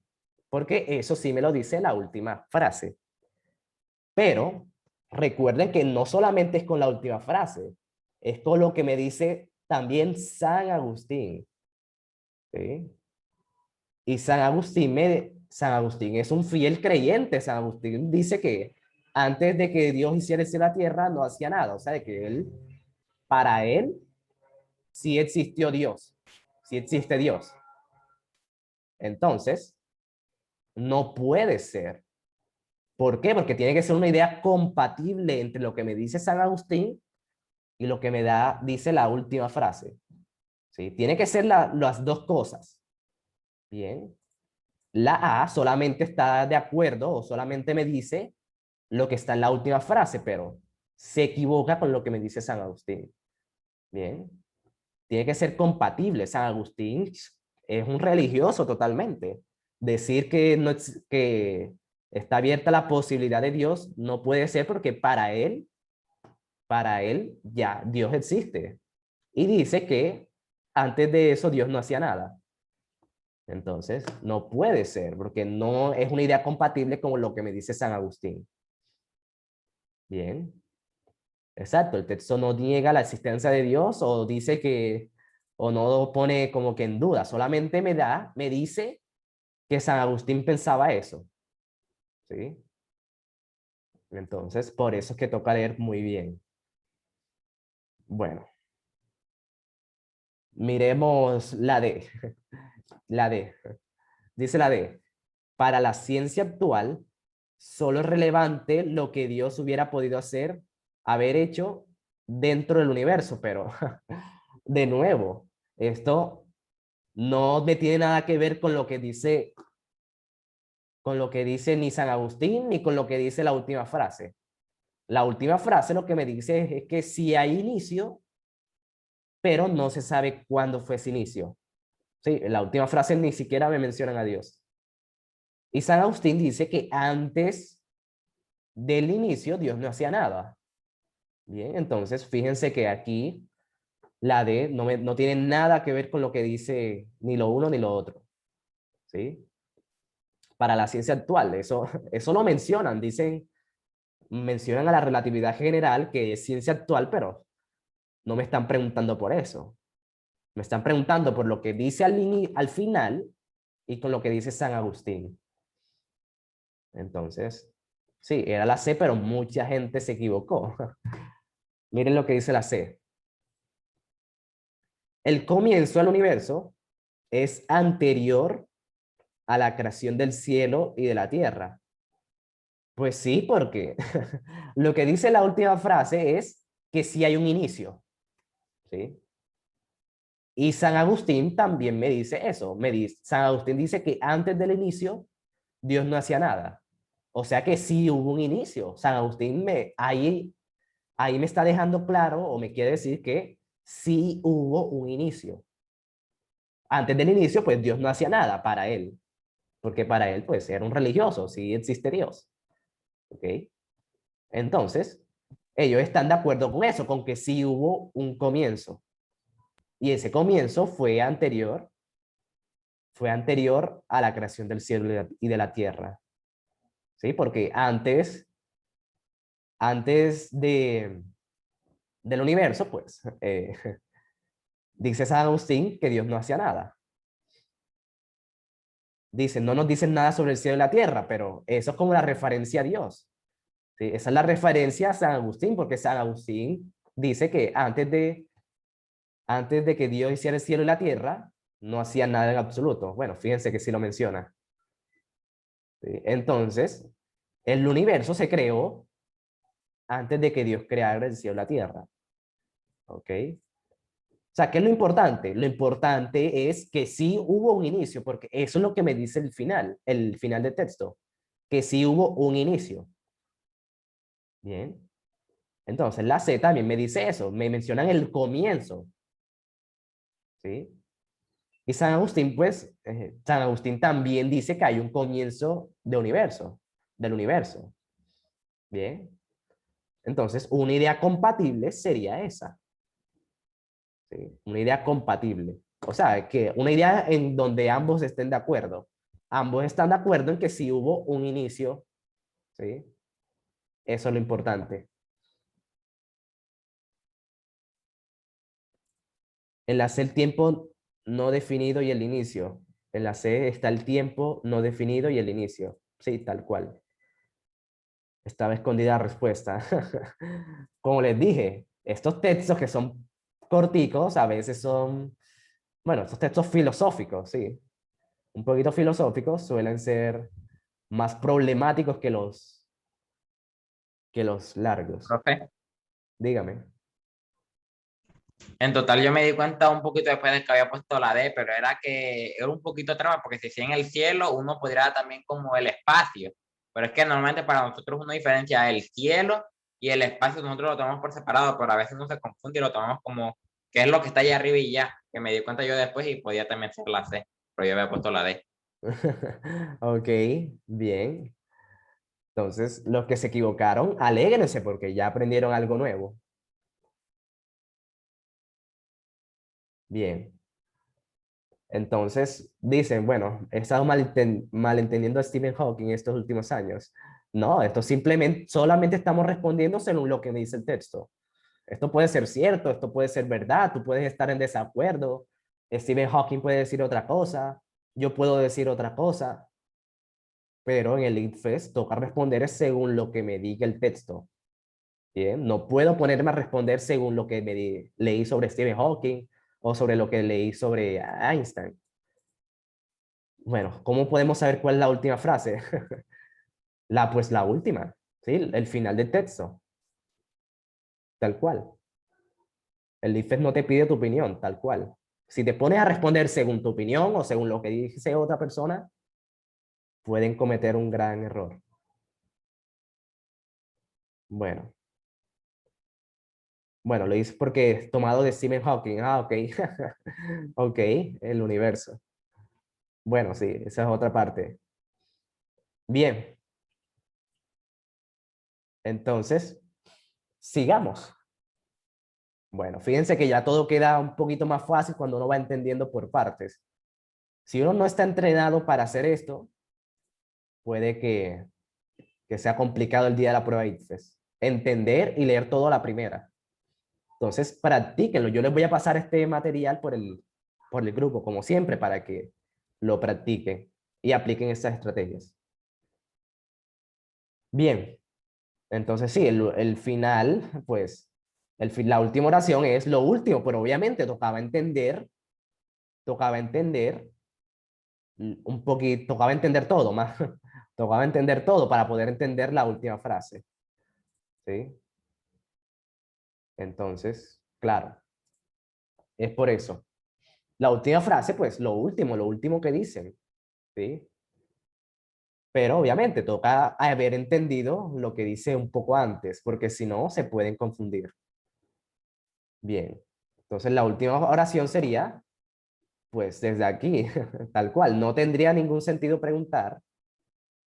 porque eso sí me lo dice la última frase. Pero recuerden que no solamente es con la última frase, es con lo que me dice también San Agustín. ¿Sí? Y San Agustín es un fiel creyente. San Agustín dice que antes de que Dios hiciera el cielo y la tierra no hacía nada. O sea, que para él, sí existió Dios. Sí existe Dios. Entonces, no puede ser. ¿Por qué? Porque tiene que ser una idea compatible entre lo que me dice San Agustín y lo que dice la última frase. ¿Sí? Tiene que ser las dos cosas. Bien. La A solamente está de acuerdo o solamente me dice lo que está en la última frase, pero se equivoca con lo que me dice San Agustín. Bien. Tiene que ser compatible. San Agustín es un religioso totalmente. Decir que, no, que está abierta la posibilidad de Dios no puede ser porque para él ya Dios existe. Y dice que antes de eso Dios no hacía nada. Entonces, no puede ser, porque no es una idea compatible con lo que me dice San Agustín. Bien. Exacto, el texto no niega la existencia de Dios o dice que, o no pone como que en duda, solamente me dice que San Agustín pensaba eso. ¿Sí? Entonces, por eso es que toca leer muy bien. Bueno, miremos la D. La D. Dice la D. Para la ciencia actual, solo es relevante lo que Dios hubiera podido haber hecho dentro del universo, pero de nuevo, esto no me tiene nada que ver con lo que dice ni San Agustín ni con lo que dice la última frase. La última frase lo que me dice es que sí hay inicio, pero no se sabe cuándo fue ese inicio. Sí, en la última frase ni siquiera me mencionan a Dios. Y San Agustín dice que antes del inicio Dios no hacía nada. Bien, entonces fíjense que aquí la D no tiene nada que ver con lo que dice ni lo uno ni lo otro. ¿Sí? Para la ciencia actual, eso lo mencionan, mencionan a la relatividad general que es ciencia actual, pero no me están preguntando por eso. Me están preguntando por lo que dice al final y con lo que dice San Agustín. Entonces, sí, era la C, pero mucha gente se equivocó. Miren lo que dice la C. El comienzo del universo es anterior a la creación del cielo y de la tierra. Pues sí, porque lo que dice la última frase es que sí hay un inicio. ¿Sí? Y San Agustín también me dice eso. San Agustín dice que antes del inicio Dios no hacía nada. O sea que sí hubo un inicio. San Agustín ahí me está dejando claro o me quiere decir que sí hubo un inicio. Antes del inicio, pues Dios no hacía nada para él. Porque para él, pues era un religioso, sí existe Dios. ¿Ok? Entonces, ellos están de acuerdo con eso, con que sí hubo un comienzo. Y ese comienzo fue anterior a la creación del cielo y de la tierra. ¿Sí? Porque antes del universo, pues, dice San Agustín que Dios no hacía nada. Dice, no nos dicen nada sobre el cielo y la tierra, pero eso es como la referencia a Dios. ¿Sí? Esa es la referencia a San Agustín, porque San Agustín dice que antes de que Dios hiciera el cielo y la tierra, no hacía nada en absoluto. Bueno, fíjense que sí lo menciona. ¿Sí? Entonces, el universo se creó antes de que Dios creara el cielo y la tierra. ¿Ok? O sea, ¿qué es lo importante? Lo importante es que sí hubo un inicio, porque eso es lo que me dice el final del texto, que sí hubo un inicio. Bien. Entonces, la C también me dice eso, me mencionan el comienzo. ¿Sí? Y San Agustín, pues, San Agustín también dice que hay un comienzo del universo. Bien. Entonces, una idea compatible sería esa. ¿Sí? Una idea compatible. O sea, que una idea en donde ambos estén de acuerdo. Ambos están de acuerdo en que sí hubo un inicio. ¿Sí? Eso es lo importante. En la C el tiempo no definido y el inicio. En la C está el tiempo no definido y el inicio. Sí, tal cual. Estaba escondida la respuesta. Como les dije, estos textos que son corticos a veces son, bueno, estos textos filosóficos, sí, un poquito filosóficos suelen ser más problemáticos que los largos. Profe, Dígame. en total yo me di cuenta un poquito después de que había puesto la D, pero era que era un poquito traba, porque si en el cielo uno podría también como el espacio, pero es que normalmente para nosotros uno diferencia el cielo y el espacio, nosotros lo tomamos por separado, pero a veces uno se confunde y lo tomamos como que es lo que está allá arriba y ya, que me di cuenta yo después y podía también ser la C. pero yo había puesto la D. Ok, bien. Entonces, los que se equivocaron, alégrense porque ya aprendieron algo nuevo. Bien. Entonces, dicen, bueno, he estado malentendiendo a Stephen Hawking estos últimos años. No, esto simplemente, solamente estamos respondiendo según lo que me dice el texto. Esto puede ser cierto, esto puede ser verdad, tú puedes estar en desacuerdo. Stephen Hawking puede decir otra cosa, yo puedo decir otra cosa, pero en el ITFES toca responder según lo que me diga el texto. Bien, no puedo ponerme a responder según lo que leí sobre Stephen Hawking o sobre lo que leí sobre Einstein. Bueno, ¿cómo podemos saber cuál es la última frase? Pues la última, ¿sí? El final del texto, tal cual. El IFES no te pide tu opinión, tal cual. Si te pones a responder según tu opinión o según lo que dice otra persona, pueden cometer un gran error. Bueno. Bueno, lo hice porque es tomado de Stephen Hawking. Ah, ok. Ok, el universo. Bueno, sí, esa es otra parte. Bien. Entonces, sigamos. Bueno, fíjense que ya todo queda un poquito más fácil cuando uno va entendiendo por partes. Si uno no está entrenado para hacer esto, puede que sea complicado el día de la prueba ITFES. Entender y leer todo a la primera. Entonces, practíquenlo. Yo les voy a pasar este material por el grupo, como siempre, para que lo practiquen y apliquen estas estrategias. Bien, entonces sí, el final, pues, la última oración es lo último, pero obviamente tocaba entender un poquito, tocaba entender todo más, tocaba entender todo para poder entender la última frase, ¿sí? Entonces, claro, es por eso. La última frase, pues, lo último que dicen, ¿sí? Pero obviamente toca haber entendido lo que dice un poco antes, porque si no, se pueden confundir. Bien, entonces la última oración sería, pues desde aquí, tal cual, no tendría ningún sentido preguntar,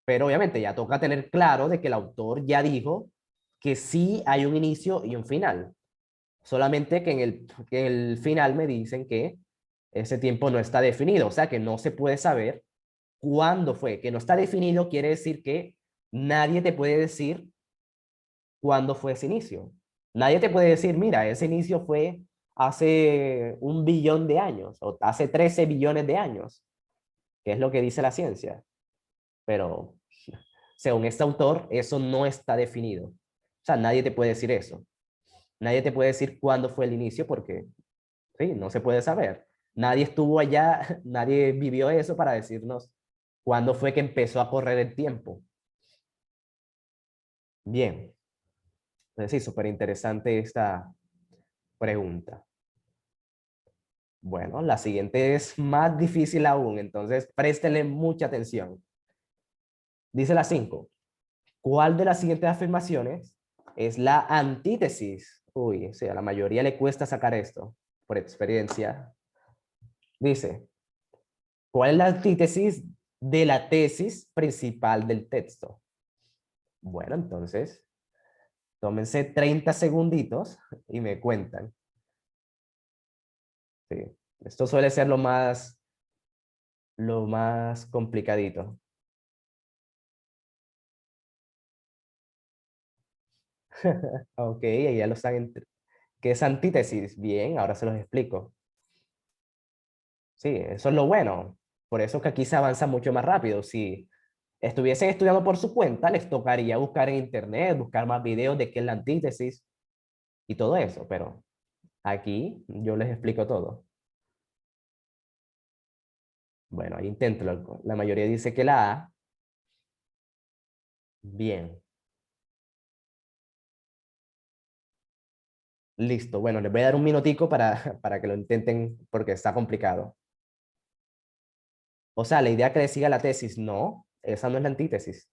pero obviamente ya toca tener claro de que el autor ya dijo que sí hay un inicio y un final, solamente que en el final me dicen que ese tiempo no está definido, o sea que no se puede saber cuándo fue, que no está definido quiere decir que nadie te puede decir cuándo fue ese inicio. Nadie te puede decir, mira, ese inicio fue hace 1 billón de años o hace 13 billones de años, que es lo que dice la ciencia. Pero según este autor, eso no está definido. O sea, nadie te puede decir eso. Nadie te puede decir cuándo fue el inicio porque, sí, no se puede saber. Nadie estuvo allá, nadie vivió eso para decirnos cuándo fue que empezó a correr el tiempo. Bien. Entonces, sí, súper interesante esta pregunta. Bueno, la siguiente es más difícil aún, entonces préstele mucha atención. Dice la 5. ¿Cuál de las siguientes afirmaciones es la antítesis? Uy, o sea, a la mayoría le cuesta sacar esto por experiencia. Dice, ¿cuál es la antítesis de la tesis principal del texto? Bueno, entonces, tómense 30 segunditos y me cuentan. Sí, esto suele ser lo más complicadito. Ok, ya lo saben. ¿Qué es antítesis? Bien, ahora se los explico. Sí, eso es lo bueno. Por eso que aquí se avanza mucho más rápido. Si estuviesen estudiando por su cuenta, les tocaría buscar en internet, buscar más videos de qué es la antítesis y todo eso. Pero aquí yo les explico todo. Bueno, ahí inténtalo. La mayoría dice que la A. Bien. Listo. Bueno, les voy a dar un minutico para que lo intenten porque está complicado. O sea, la idea que le siga la tesis, no, esa no es la antítesis.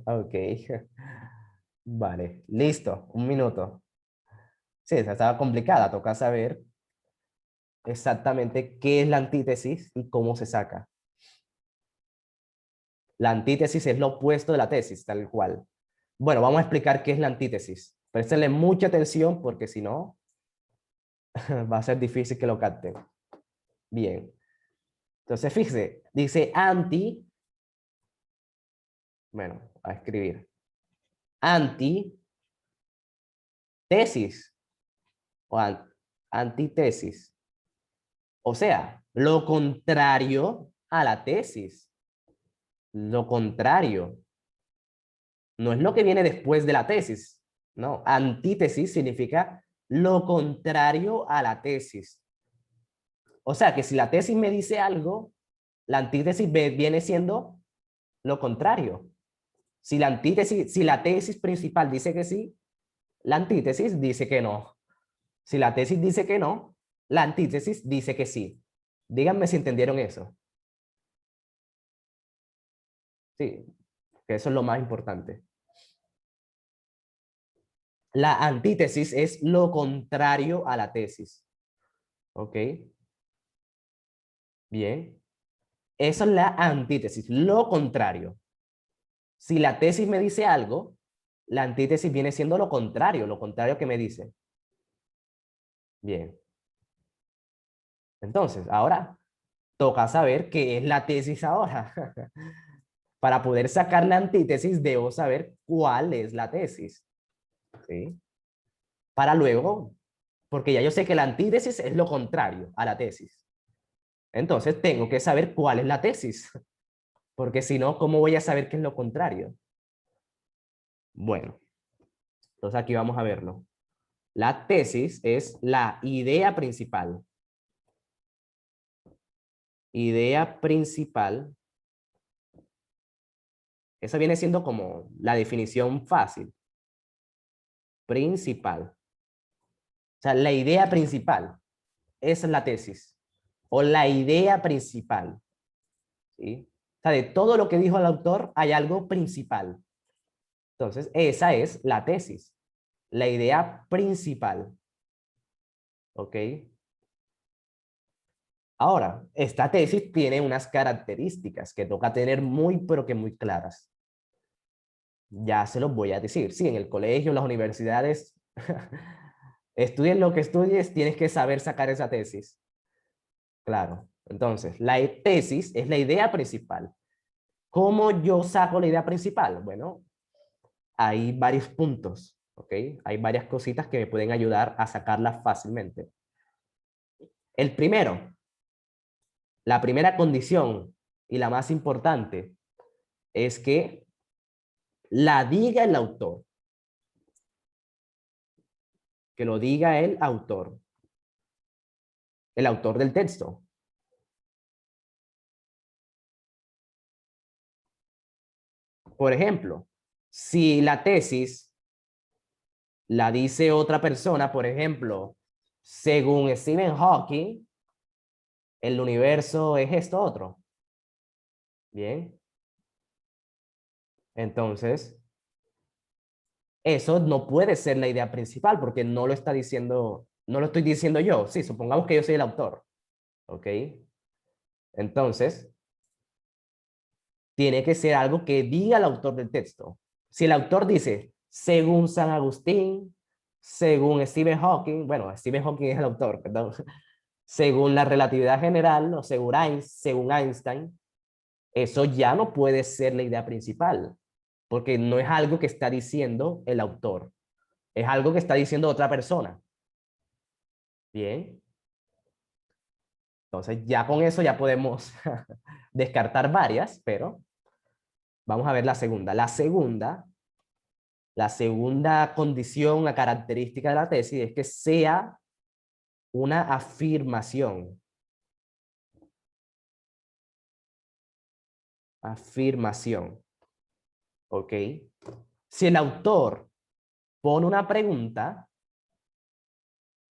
Ok. Vale, listo, un minuto. Sí, esa estaba complicada, toca saber exactamente qué es la antítesis y cómo se saca. La antítesis es lo opuesto de la tesis, tal cual. Bueno, vamos a explicar qué es la antítesis. Préstenle mucha atención porque si no, va a ser difícil que lo capten. Bien. Entonces, fíjese, dice anti, bueno, a escribir. Antitesis o antitesis. O sea, lo contrario a la tesis. Lo contrario. No es lo que viene después de la tesis. No, antítesis significa lo contrario a la tesis. O sea, que si la tesis me dice algo, la antítesis viene siendo lo contrario. Si la tesis principal dice que sí, la antítesis dice que no. Si la tesis dice que no, la antítesis dice que sí. Díganme si entendieron eso. Sí, que eso es lo más importante. La antítesis es lo contrario a la tesis. ¿Ok? Bien. Eso es la antítesis, lo contrario. Si la tesis me dice algo, la antítesis viene siendo lo contrario que me dice. Bien. Entonces, ahora toca saber qué es la tesis ahora. Para poder sacar la antítesis, debo saber cuál es la tesis. ¿Sí? Para luego, porque ya yo sé que la antítesis es lo contrario a la tesis. Entonces, tengo que saber cuál es la tesis. Porque si no, ¿cómo voy a saber qué es lo contrario? Bueno, entonces aquí vamos a verlo. La tesis es la idea principal. Idea principal. Esa viene siendo como la definición fácil. Principal. O sea, la idea principal. Esa es la tesis. O la idea principal. ¿Sí? O sea, de todo lo que dijo el autor hay algo principal. Entonces, esa es la tesis. La idea principal. ¿Ok? Ahora, esta tesis tiene unas características que toca tener muy, pero que muy claras. Ya se los voy a decir. Sí, en el colegio, en las universidades, estudien lo que estudies, tienes que saber sacar esa tesis. Claro. Entonces, la tesis es la idea principal. ¿Cómo yo saco la idea principal? Bueno, hay varios puntos, ¿ok? Hay varias cositas que me pueden ayudar a sacarla fácilmente. El primero, la primera condición y la más importante es que la diga el autor. Que lo diga el autor del texto. Por ejemplo, si la tesis la dice otra persona, por ejemplo, según Stephen Hawking, el universo es esto otro. Bien. Entonces, eso no puede ser la idea principal porque no lo está diciendo, no lo estoy diciendo yo. Sí, supongamos que yo soy el autor. ¿Ok? Entonces, tiene que ser algo que diga el autor del texto. Si el autor dice, según San Agustín, según Stephen Hawking, bueno, Stephen Hawking es el autor, perdón, según la relatividad general o según Einstein, eso ya no puede ser la idea principal, porque no es algo que está diciendo el autor, es algo que está diciendo otra persona. Bien. Entonces ya con eso ya podemos descartar varias, pero vamos a ver la segunda. La segunda condición, la característica de la tesis es que sea una afirmación. Afirmación. ¿Ok? Si el autor pone una pregunta,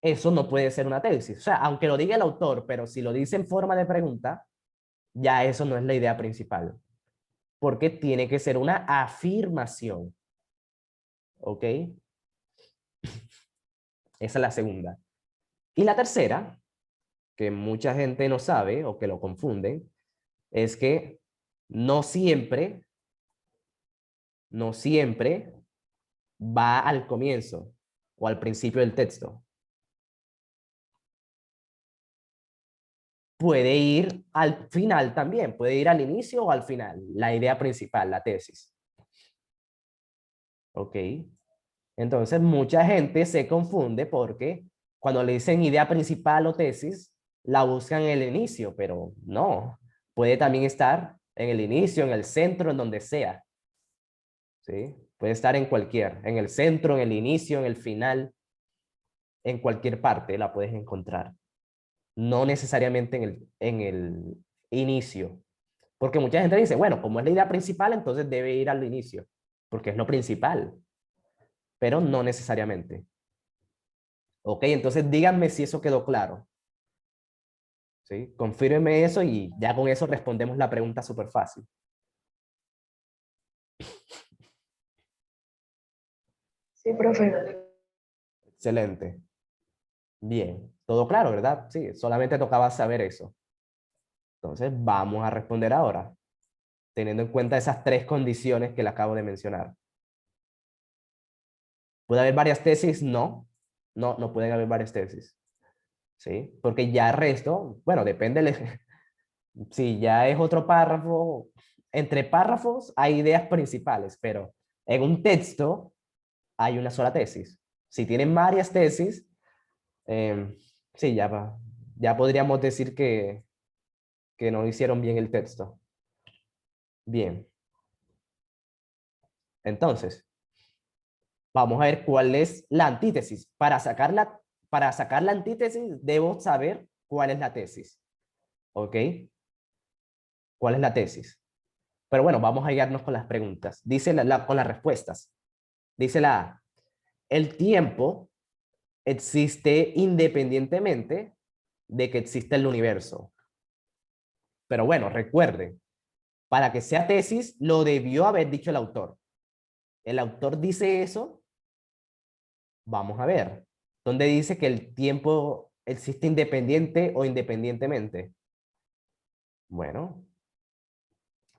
eso no puede ser una tesis. O sea, aunque lo diga el autor, pero si lo dice en forma de pregunta, ya eso no es la idea principal. Porque tiene que ser una afirmación. ¿Ok? Esa es la segunda. Y la tercera que mucha gente no sabe o que lo confunden, es que no siempre va al comienzo o al principio del texto. Puede ir al final también, puede ir al inicio o al final, la idea principal, la tesis. ¿Ok? Entonces, mucha gente se confunde porque cuando le dicen idea principal o tesis, la buscan en el inicio, pero no. Puede también estar en el inicio, en el centro, en donde sea. ¿Sí? Puede estar en el centro, en el inicio, en el final, en cualquier parte la puedes encontrar. No necesariamente en el inicio. Porque mucha gente dice, bueno, como es la idea principal, entonces debe ir al inicio, porque es lo principal. Pero no necesariamente. Ok, entonces díganme si eso quedó claro. ¿Sí? Confírmeme eso y ya con eso respondemos la pregunta súper fácil. Sí, profe. Excelente. Bien, todo claro, ¿verdad? Sí, solamente tocaba saber eso. Entonces vamos a responder ahora, teniendo en cuenta esas tres condiciones que le acabo de mencionar. ¿Puede haber varias tesis? No, no pueden haber varias tesis. ¿Sí? Porque ya el resto, bueno, depende. Si ya es otro párrafo, entre párrafos hay ideas principales, pero en un texto hay una sola tesis. Si tienen varias tesis, sí, ya podríamos decir que no hicieron bien el texto. Bien. Entonces, vamos a ver cuál es la antítesis. Para sacar la antítesis, debo saber cuál es la tesis. ¿Ok? ¿Cuál es la tesis? Pero bueno, vamos a guiarnos con las preguntas. Dice con las respuestas. Dice la A. El tiempo existe independientemente de que exista el universo. Pero bueno, recuerden, para que sea tesis, lo debió haber dicho el autor. El autor dice eso. Vamos a ver. ¿Dónde dice que el tiempo existe independiente o independientemente? Bueno,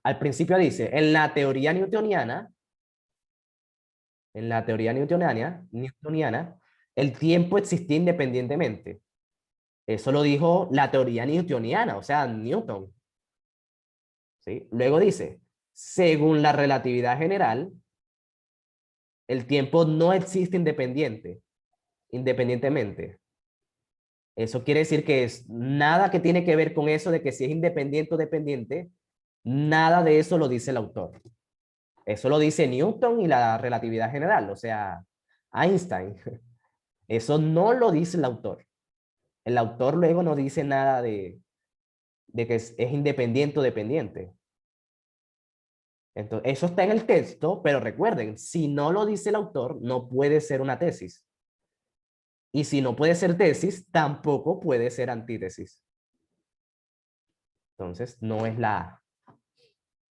al principio dice, en la teoría newtoniana, el tiempo existía independientemente. Eso lo dijo la teoría newtoniana, o sea, Newton. ¿Sí? Luego dice, según la relatividad general, el tiempo no existe independientemente. Eso quiere decir que es nada que tiene que ver con eso de que si es independiente o dependiente, nada de eso lo dice el autor. Eso lo dice Newton y la relatividad general, o sea, Einstein. Eso no lo dice el autor. El autor luego no dice nada de que es independiente o dependiente. Entonces, eso está en el texto, pero recuerden, si no lo dice el autor, no puede ser una tesis. Y si no puede ser tesis, tampoco puede ser antítesis. Entonces, no es la A.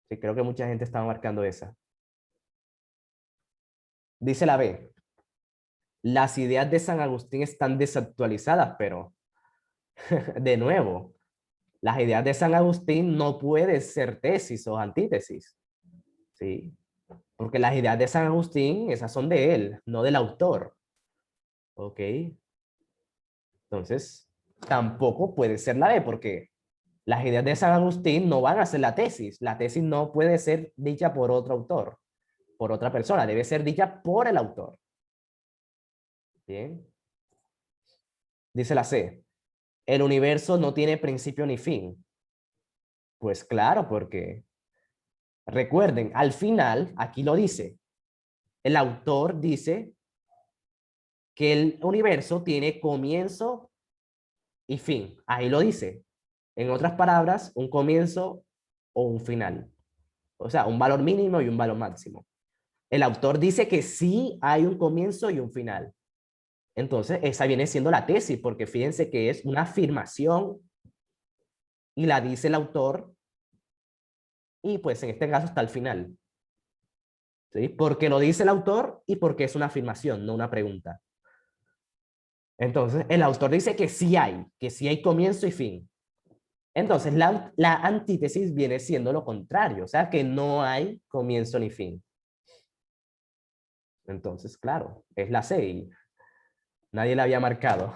Sí, creo que mucha gente está marcando esa. Dice la B. Las ideas de San Agustín están desactualizadas, pero de nuevo, las ideas de San Agustín no pueden ser tesis o antítesis. ¿Sí? Porque las ideas de San Agustín, esas son de él, no del autor. ¿Ok? Entonces, tampoco puede ser la B, porque las ideas de San Agustín no van a ser la tesis. La tesis no puede ser dicha por otro autor, por otra persona, debe ser dicha por el autor. Bien. Dice la C. El universo no tiene principio ni fin. Pues claro, porque recuerden, al final, aquí lo dice, el autor dice que el universo tiene comienzo y fin. Ahí lo dice. En otras palabras, un comienzo o un final. O sea, un valor mínimo y un valor máximo. El autor dice que sí hay un comienzo y un final. Entonces, esa viene siendo la tesis, porque fíjense que es una afirmación y la dice el autor y pues en este caso está al final. ¿Sí? Porque lo dice el autor y porque es una afirmación, no una pregunta. Entonces, el autor dice que sí hay comienzo y fin. Entonces, la antítesis viene siendo lo contrario, o sea, que no hay comienzo ni fin. Entonces, claro, es la C y nadie la había marcado.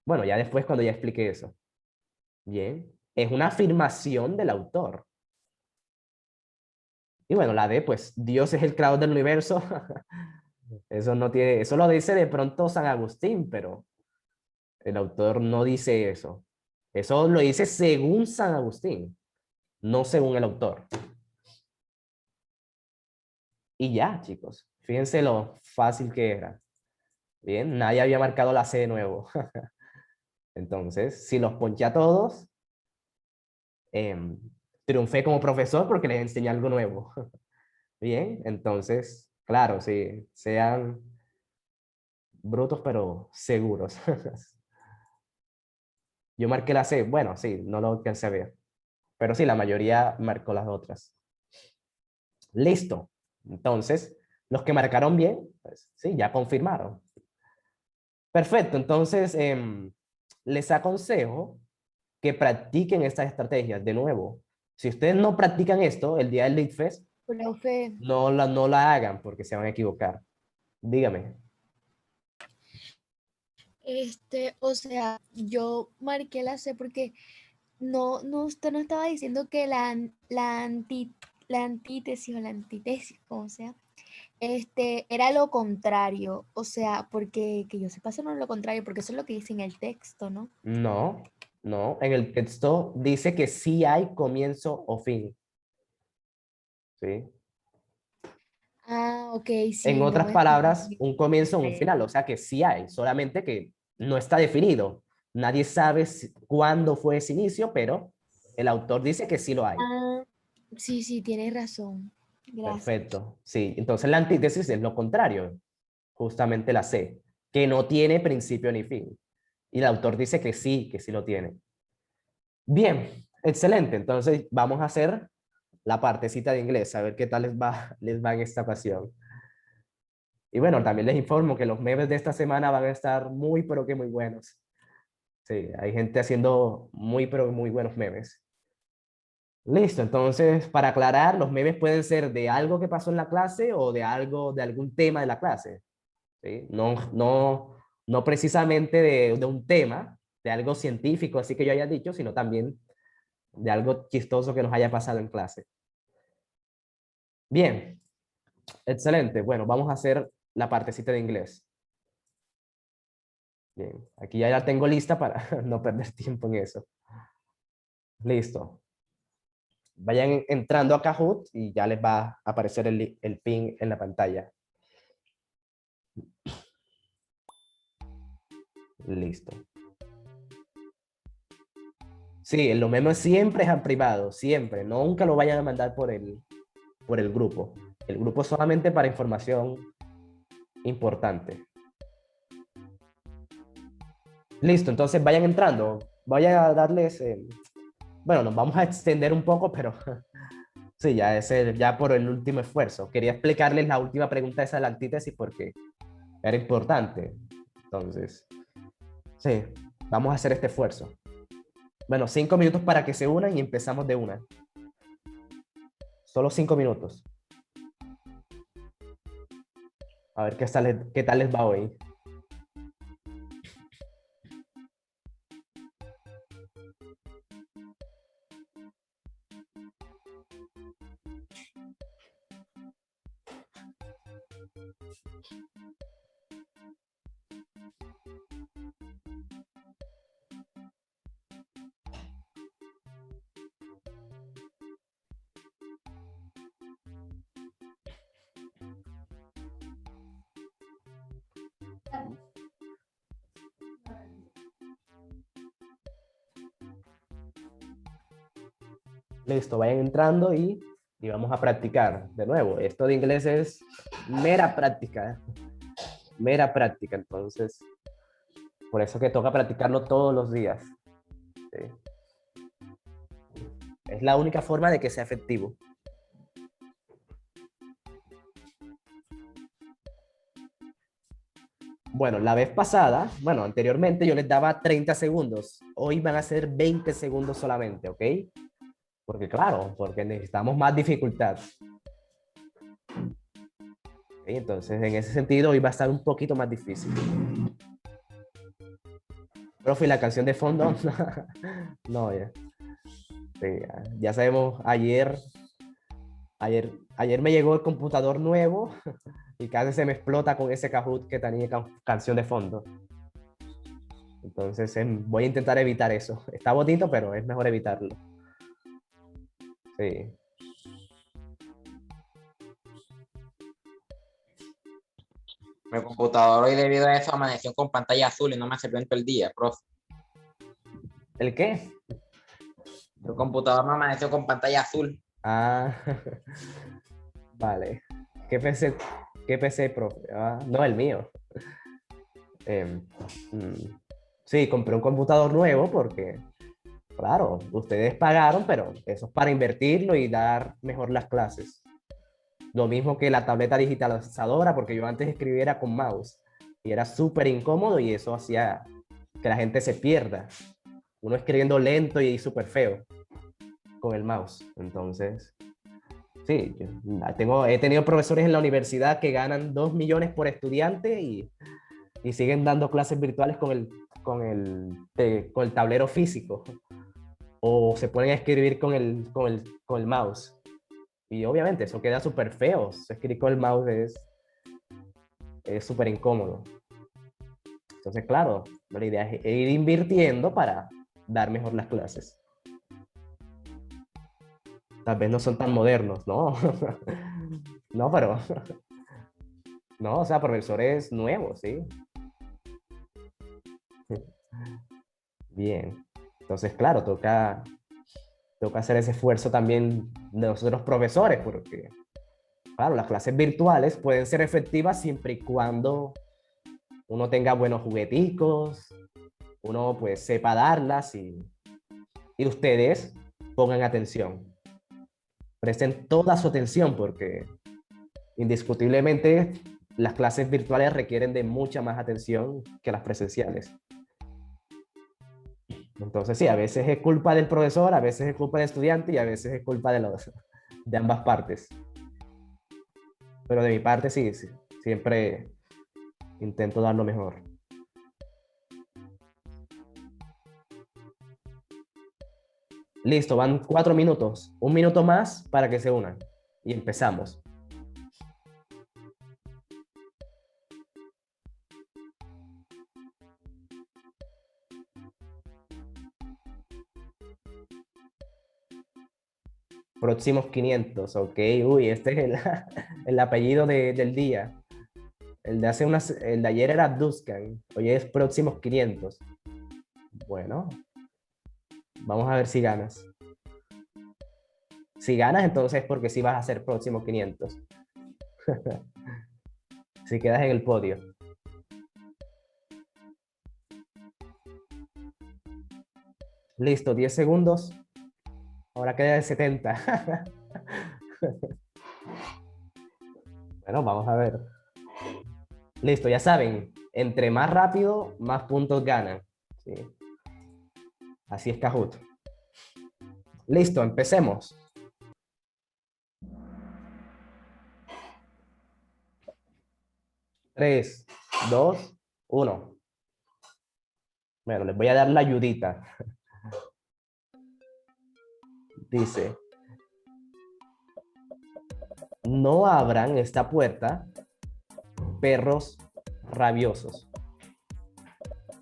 Bueno, ya después cuando ya expliqué eso. Bien, es una afirmación del autor. Y bueno, la D, pues, Dios es el creador del universo. Eso no tiene, eso lo dice de pronto San Agustín, pero el autor no dice eso. Eso lo dice según San Agustín, no según el autor. Y ya, chicos, fíjense lo fácil que era. Bien, nadie había marcado la C de nuevo. Entonces, si los ponché a todos, triunfé como profesor porque les enseñé algo nuevo. Bien, entonces, claro, sí, sean brutos pero seguros. Yo marqué la C, bueno, sí, no lo alcancé a ver. Pero sí, la mayoría marcó las otras. Listo. Entonces, los que marcaron bien, pues sí, ya confirmaron. Perfecto, entonces les aconsejo que practiquen estas estrategias. De nuevo, si ustedes no practican esto, el día del Lead Fest, Profe, no la hagan porque se van a equivocar. Dígame. o sea, yo marqué la C porque usted no estaba diciendo que la antítesis o la antítesis, como sea, era lo contrario, o sea, porque que yo sepa eso no es lo contrario, porque eso es lo que dice en el texto, ¿no? No, no. En el texto dice que sí hay comienzo o fin. ¿Sí? Ah, ok, En sí, no otras es palabras, un comienzo o un final. O sea que sí hay, solamente que no está definido. Nadie sabe cuándo fue ese inicio, pero el autor dice que sí lo hay. Ah, sí, sí, tienes razón. Gracias. Perfecto. Sí, entonces la antítesis es lo contrario, justamente la C, que no tiene principio ni fin. Y el autor dice que sí lo tiene. Bien, excelente. Entonces vamos a hacer la partecita de inglés, a ver qué tal les va en esta ocasión. Y bueno, también les informo que los memes de esta semana van a estar muy, pero que muy buenos. Sí, hay gente haciendo muy, pero muy buenos memes. Listo, entonces, para aclarar, los memes pueden ser de algo que pasó en la clase o de algo, de algún tema de la clase. ¿Sí? No precisamente de un tema, de algo científico, así que yo haya dicho, sino también de algo chistoso que nos haya pasado en clase. Bien, excelente. Bueno, vamos a hacer la partecita de inglés. Bien, aquí ya la tengo lista para no perder tiempo en eso. Listo. Vayan entrando a Kahoot y ya les va a aparecer el pin en la pantalla. Listo. Sí, los memes siempre es en privado, siempre. Nunca lo vayan a mandar por el grupo. El grupo es solamente para información importante. Listo, entonces vayan entrando. Voy a darles, bueno, nos vamos a extender un poco, pero sí, ya por el último esfuerzo. Quería explicarles la última pregunta esa de la antítesis porque era importante. Entonces, sí, vamos a hacer este esfuerzo. Bueno, 5 minutos para que se unan y empezamos de una. Solo 5 minutos. A ver qué tal les va hoy. Listo, vayan entrando y vamos a practicar. De nuevo, esto de inglés es mera práctica. Mera práctica, entonces. Por eso que toca practicarlo todos los días. ¿Sí? Es la única forma de que sea efectivo. Bueno, la vez pasada, bueno, anteriormente yo les daba 30 segundos. Hoy van a ser 20 segundos solamente, ¿ok? Porque claro, porque necesitamos más dificultad. ¿Ok? Entonces, en ese sentido, hoy va a estar un poquito más difícil. Profe, ¿y la canción de fondo? No, ya. Sí, ya sabemos, ayer me llegó el computador nuevo y casi se me explota con ese Kahoot que tenía canción de fondo. Entonces voy a intentar evitar eso. Está bonito, pero es mejor evitarlo. Sí. Mi computador hoy debido a eso amaneció con pantalla azul y no me sirvió en todo el día, profe. ¿El qué? El computador me amaneció con pantalla azul. Ah, vale. ¿Qué PC, profe? Ah, no, el mío. Em, mm, sí, compré un computador nuevo porque, claro, ustedes pagaron, pero eso es para invertirlo y dar mejor las clases. Lo mismo que la tableta digitalizadora, porque yo antes escribiera con mouse y era súper incómodo y eso hacía que la gente se pierda. Uno escribiendo lento y súper feo con el mouse. Entonces, sí, he tenido profesores en la universidad que ganan 2 millones por estudiante y siguen dando clases virtuales con el tablero físico. O se ponen a escribir con el mouse. Y obviamente eso queda súper feo. Escribir con el mouse es súper incómodo. Entonces, claro, la idea es ir invirtiendo para dar mejor las clases. Tal vez no son tan modernos, ¿no? No, pero... No, o sea, profesores nuevos, ¿sí? Bien. Entonces, claro, toca hacer ese esfuerzo también de nosotros profesores, porque, claro, las clases virtuales pueden ser efectivas siempre y cuando uno tenga buenos jugueticos, uno pues sepa darlas y ustedes pongan atención. Presten toda su atención porque indiscutiblemente las clases virtuales requieren de mucha más atención que las presenciales. Entonces sí, a veces es culpa del profesor, a veces es culpa del estudiante y a veces es culpa de ambas partes. Pero de mi parte sí, siempre intento dar lo mejor. Listo, van 4 minutos. Un minuto más para que se unan. Y empezamos. Próximos 500, ok. Uy, este es el apellido del día. El de ayer era Duskan, hoy es próximos 500. Bueno, vamos a ver si ganas. Si ganas, entonces es porque sí vas a ser próximos 500. Si quedas en el podio. Listo, 10 segundos. Ahora queda de 70. Bueno, vamos a ver. Listo, ya saben, entre más rápido, más puntos ganan. ¿Sí? Así es Kahoot. Listo, empecemos. Tres, dos, uno. Bueno, les voy a dar la ayudita. Dice, no abran esta puerta, perros rabiosos.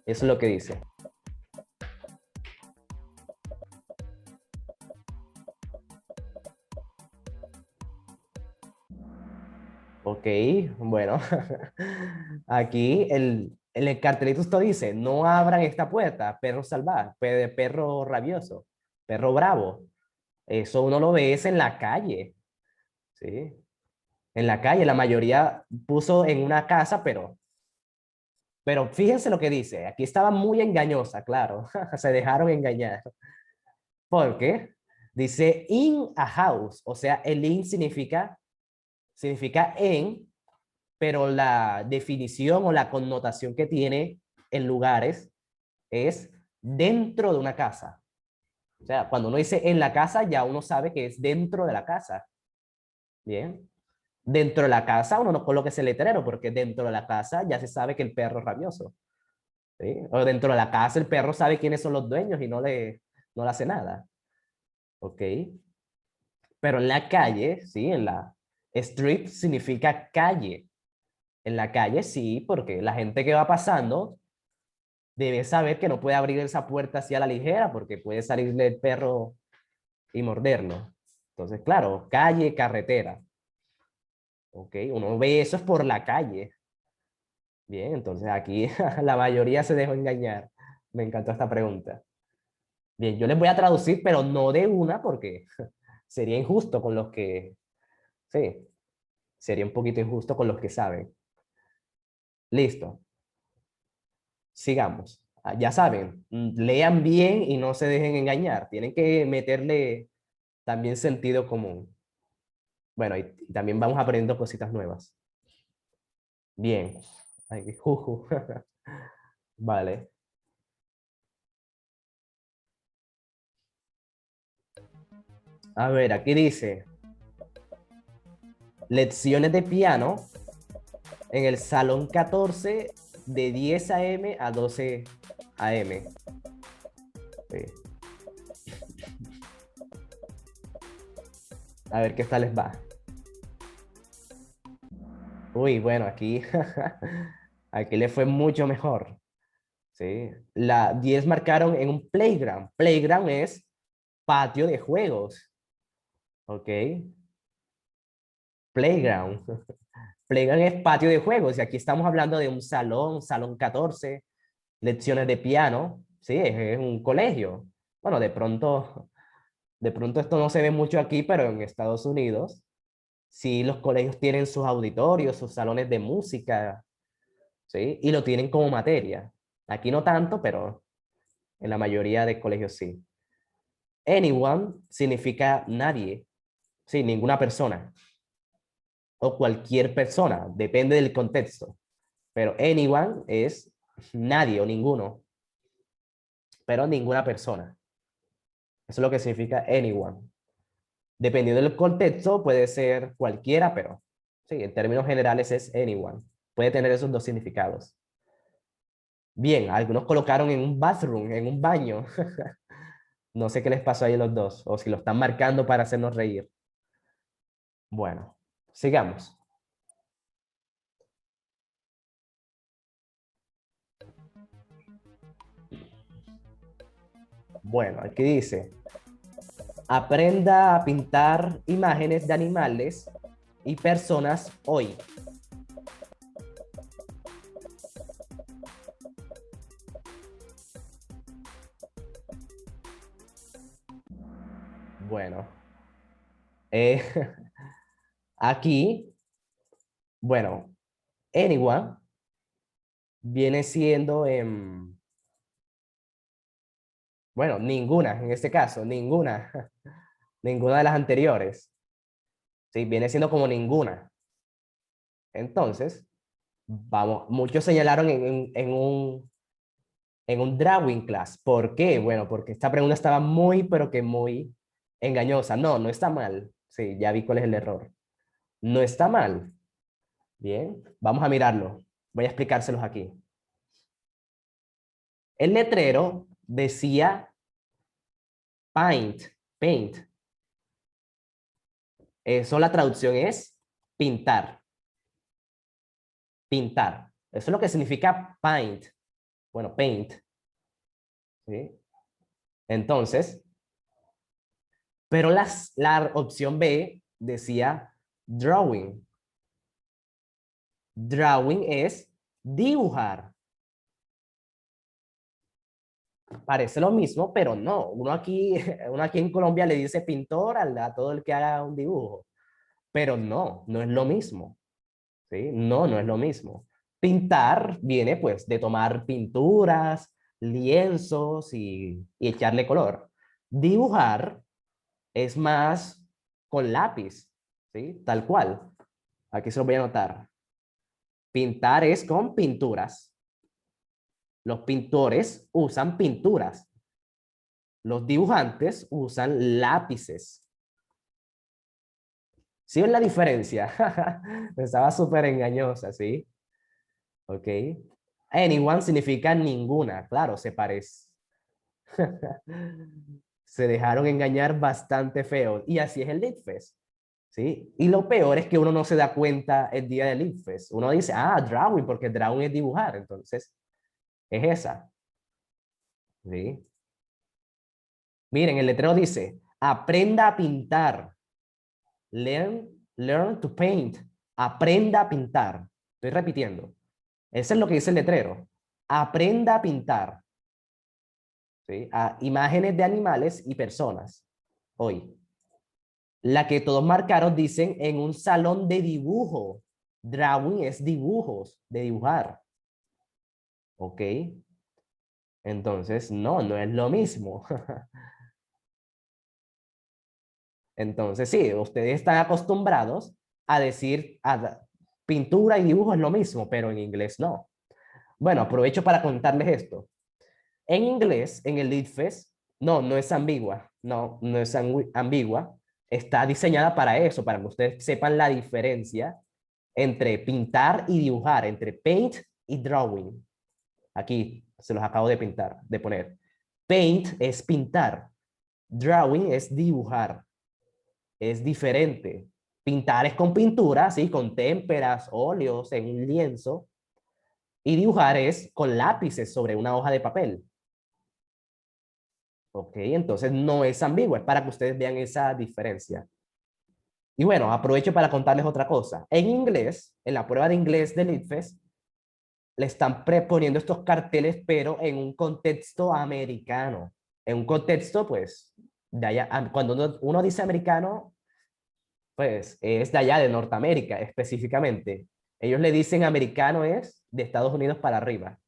Eso es lo que dice. Ok, bueno. Aquí en el cartelito esto dice, no abran esta puerta, perro salvaje, perro rabioso, perro bravo. Eso uno lo ve es en la calle, ¿sí? En la calle, la mayoría puso en una casa, pero fíjense lo que dice. Aquí estaba muy engañosa, claro. Se dejaron engañar. ¿Por qué? Dice in a house, o sea, el in significa en, pero la definición o la connotación que tiene en lugares es dentro de una casa. O sea, cuando uno dice en la casa, ya uno sabe que es dentro de la casa. Bien. Dentro de la casa uno no coloca ese letrero porque dentro de la casa ya se sabe que el perro es rabioso. ¿Sí? O dentro de la casa el perro sabe quiénes son los dueños y no le hace nada. ¿Ok? Pero en la calle, ¿sí? En la street significa calle. En la calle sí, porque la gente que va pasando debe saber que no puede abrir esa puerta así a la ligera porque puede salirle el perro y morderlo. Entonces, claro, calle, carretera. ¿Ok? Uno ve eso es por la calle. Bien, entonces aquí la mayoría se dejó engañar. Me encantó esta pregunta. Bien, yo les voy a traducir, pero no de una porque sería injusto con los que, sí, sería un poquito injusto con los que saben. Listo. Sigamos. Ya saben, lean bien y no se dejen engañar. Tienen que meterle también sentido común. Bueno, y también vamos aprendiendo cositas nuevas. Bien. Ay, juju. Vale. A ver, aquí dice, lecciones de piano en el salón 14 de 10 a.m. a 12 a.m. Sí. A ver qué tal les va. Uy, bueno, aquí, aquí le fue mucho mejor. ¿Sí? La 10 marcaron en un playground. Playground es patio de juegos. ¿Ok? Playground. Playground es patio de juegos. Y aquí estamos hablando de un salón 14, lecciones de piano. Sí, es un colegio. Bueno, de pronto esto no se ve mucho aquí, pero en Estados Unidos, sí, los colegios tienen sus auditorios, sus salones de música, ¿sí? Y lo tienen como materia. Aquí no tanto, pero en la mayoría de colegios sí. Anyone significa nadie, sí, ninguna persona. O cualquier persona, depende del contexto. Pero anyone es nadie o ninguno, pero ninguna persona. Eso es lo que significa anyone. Dependiendo del contexto, puede ser cualquiera, pero sí, en términos generales es anyone. Puede tener esos dos significados. Bien, algunos colocaron en un bathroom, en un baño. No sé qué les pasó ahí a los dos, o si lo están marcando para hacernos reír. Bueno, sigamos. Bueno, aquí dice, aprenda a pintar imágenes de animales y personas hoy. Bueno, eh, aquí, bueno, anyone viene siendo, bueno, ninguna, en este caso, ninguna, ninguna de las anteriores. Sí, viene siendo como ninguna. Entonces, vamos, muchos señalaron en un drawing class. ¿Por qué? Bueno, porque esta pregunta estaba muy, pero que muy engañosa. No, no está mal. Sí, ya vi cuál es el error. No está mal. Bien, vamos a mirarlo. Voy a explicárselos aquí. El letrero decía paint, paint. Eso la traducción es pintar. Pintar. Eso es lo que significa paint. Bueno, paint. ¿Sí? Entonces, pero la opción B decía drawing. Drawing es dibujar. Parece lo mismo, pero no. Uno aquí en Colombia le dice pintor a todo el que haga un dibujo. Pero no, no es lo mismo. ¿Sí? No, no es lo mismo. Pintar viene pues de tomar pinturas, lienzos y echarle color. Dibujar es más con lápiz, ¿sí? Tal cual. Aquí se lo voy a anotar. Pintar es con pinturas. Los pintores usan pinturas. Los dibujantes usan lápices. ¿Sí ven la diferencia? Estaba súper engañosa, ¿sí? Ok. Anyone significa ninguna. Claro, se parece. Se dejaron engañar bastante feo. Y así es el Litfest. ¿Sí? Y lo peor es que uno no se da cuenta el día del Litfest. Uno dice, ah, drawing, porque drawing es dibujar. Entonces, es esa. ¿Sí? Miren, el letrero dice, aprenda a pintar. Learn to paint. Aprenda a pintar. Estoy repitiendo. Eso es lo que dice el letrero. Aprenda a pintar. ¿Sí? A imágenes de animales y personas. Hoy. La que todos marcaron dicen en un salón de dibujo. Drawing es dibujos, de dibujar. ¿Ok? Entonces, no es lo mismo. Entonces, sí, ustedes están acostumbrados a decir pintura y dibujo es lo mismo, pero en inglés no. Bueno, aprovecho para contarles esto. En inglés, en el Litfest, no es ambigua, no es ambigua, está diseñada para eso, para que ustedes sepan la diferencia entre pintar y dibujar, entre paint y drawing. Aquí se los acabo de pintar, de poner. Paint es pintar, drawing es dibujar, es diferente. Pintar es con pintura, ¿sí? Con témperas, óleos en un lienzo, y dibujar es con lápices sobre una hoja de papel. Ok, entonces no es ambiguo, es para que ustedes vean esa diferencia. Y bueno, aprovecho para contarles otra cosa. En inglés, en la prueba de inglés del ITFES, le están poniendo estos carteles, pero en un contexto americano. En un contexto, pues, de allá, cuando uno dice americano, pues es de allá, de Norteamérica específicamente. Ellos le dicen americano es de Estados Unidos para arriba.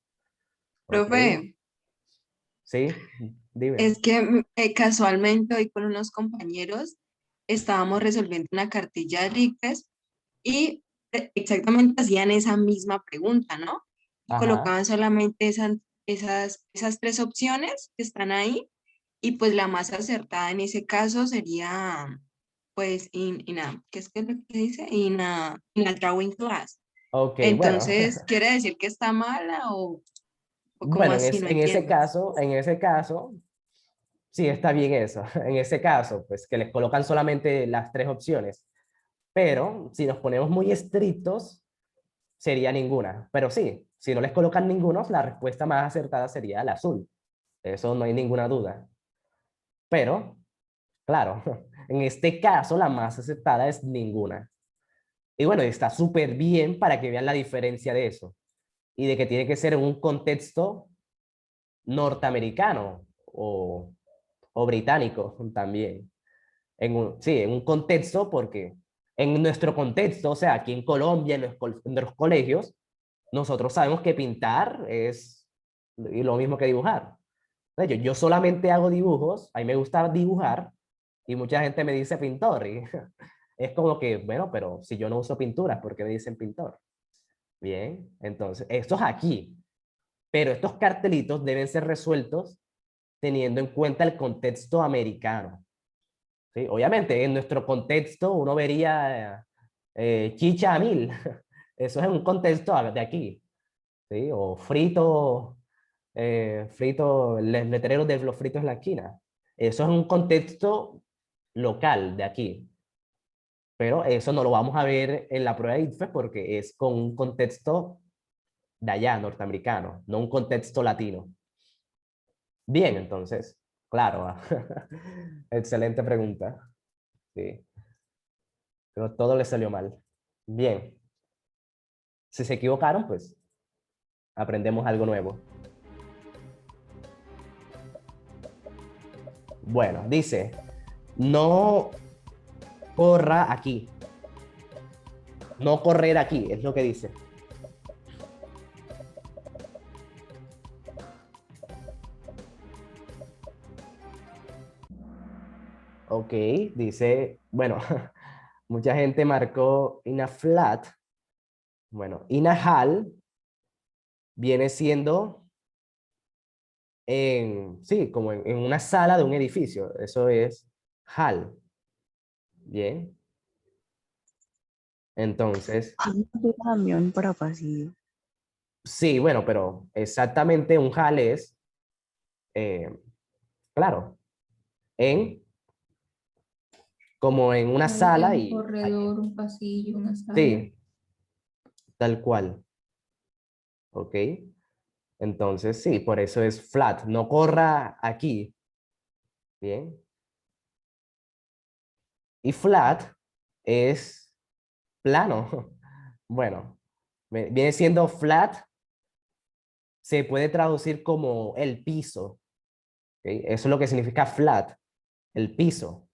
Ok, Profe, sí, dime. es que casualmente hoy con unos compañeros estábamos resolviendo una cartilla de request y exactamente hacían esa misma pregunta, ¿no? Y Ajá. colocaban solamente esas tres opciones que están ahí y pues la más acertada en ese caso sería pues ¿qué es lo que dice? In a drawing class. Ok, bueno. Entonces, ¿quiere decir que está mala o cómo Bueno, así? No en ese entiendo. caso, sí está bien eso. En ese caso, pues que les colocan solamente las tres opciones. Pero si nos ponemos muy estrictos, sería ninguna. Pero sí, si no les colocan ninguno, la respuesta más acertada sería el azul. Eso no hay ninguna duda. Pero, claro, en este caso la más acertada es ninguna. Y bueno, está súper bien para que vean la diferencia de eso. Y de que tiene que ser en un contexto norteamericano o británico también. Sí, en un contexto, porque en nuestro contexto, o sea, aquí en Colombia, en los colegios, nosotros sabemos que pintar es lo mismo que dibujar. De hecho, yo solamente hago dibujos, a mí me gusta dibujar, y mucha gente me dice pintor, y es como que, bueno, pero si yo no uso pinturas, ¿por qué me dicen pintor? Bien, entonces, esto es aquí, pero estos cartelitos deben ser resueltos teniendo en cuenta el contexto americano. ¿Sí? Obviamente, en nuestro contexto uno vería chicha a mil. Eso es un contexto de aquí. ¿Sí? O frito, letreros de los fritos en la esquina. Eso es un contexto local de aquí. Pero eso no lo vamos a ver en la prueba de ITFES porque es con un contexto de allá, norteamericano, no un contexto latino. Bien, entonces, claro. Excelente pregunta. Sí. Pero todo le salió mal. Bien. Si se equivocaron, pues aprendemos algo nuevo. Bueno, dice, no corra aquí. No correr aquí, es lo que dice. Ok, dice, bueno, mucha gente marcó in a flat, Bueno, in a hall viene siendo sí, como en una sala de un edificio. Eso es hall. Bien. Entonces, También para pasillo. sí, bueno, pero exactamente un hall es, claro, en, como en una sala Un y, corredor, un pasillo, una sala. sí, tal cual. ¿Ok? Entonces, sí, por eso es flat. No corra aquí. Bien. Y flat es plano. Bueno, viene siendo flat, se puede traducir como el piso. ¿Ok? Eso es lo que significa flat, el piso.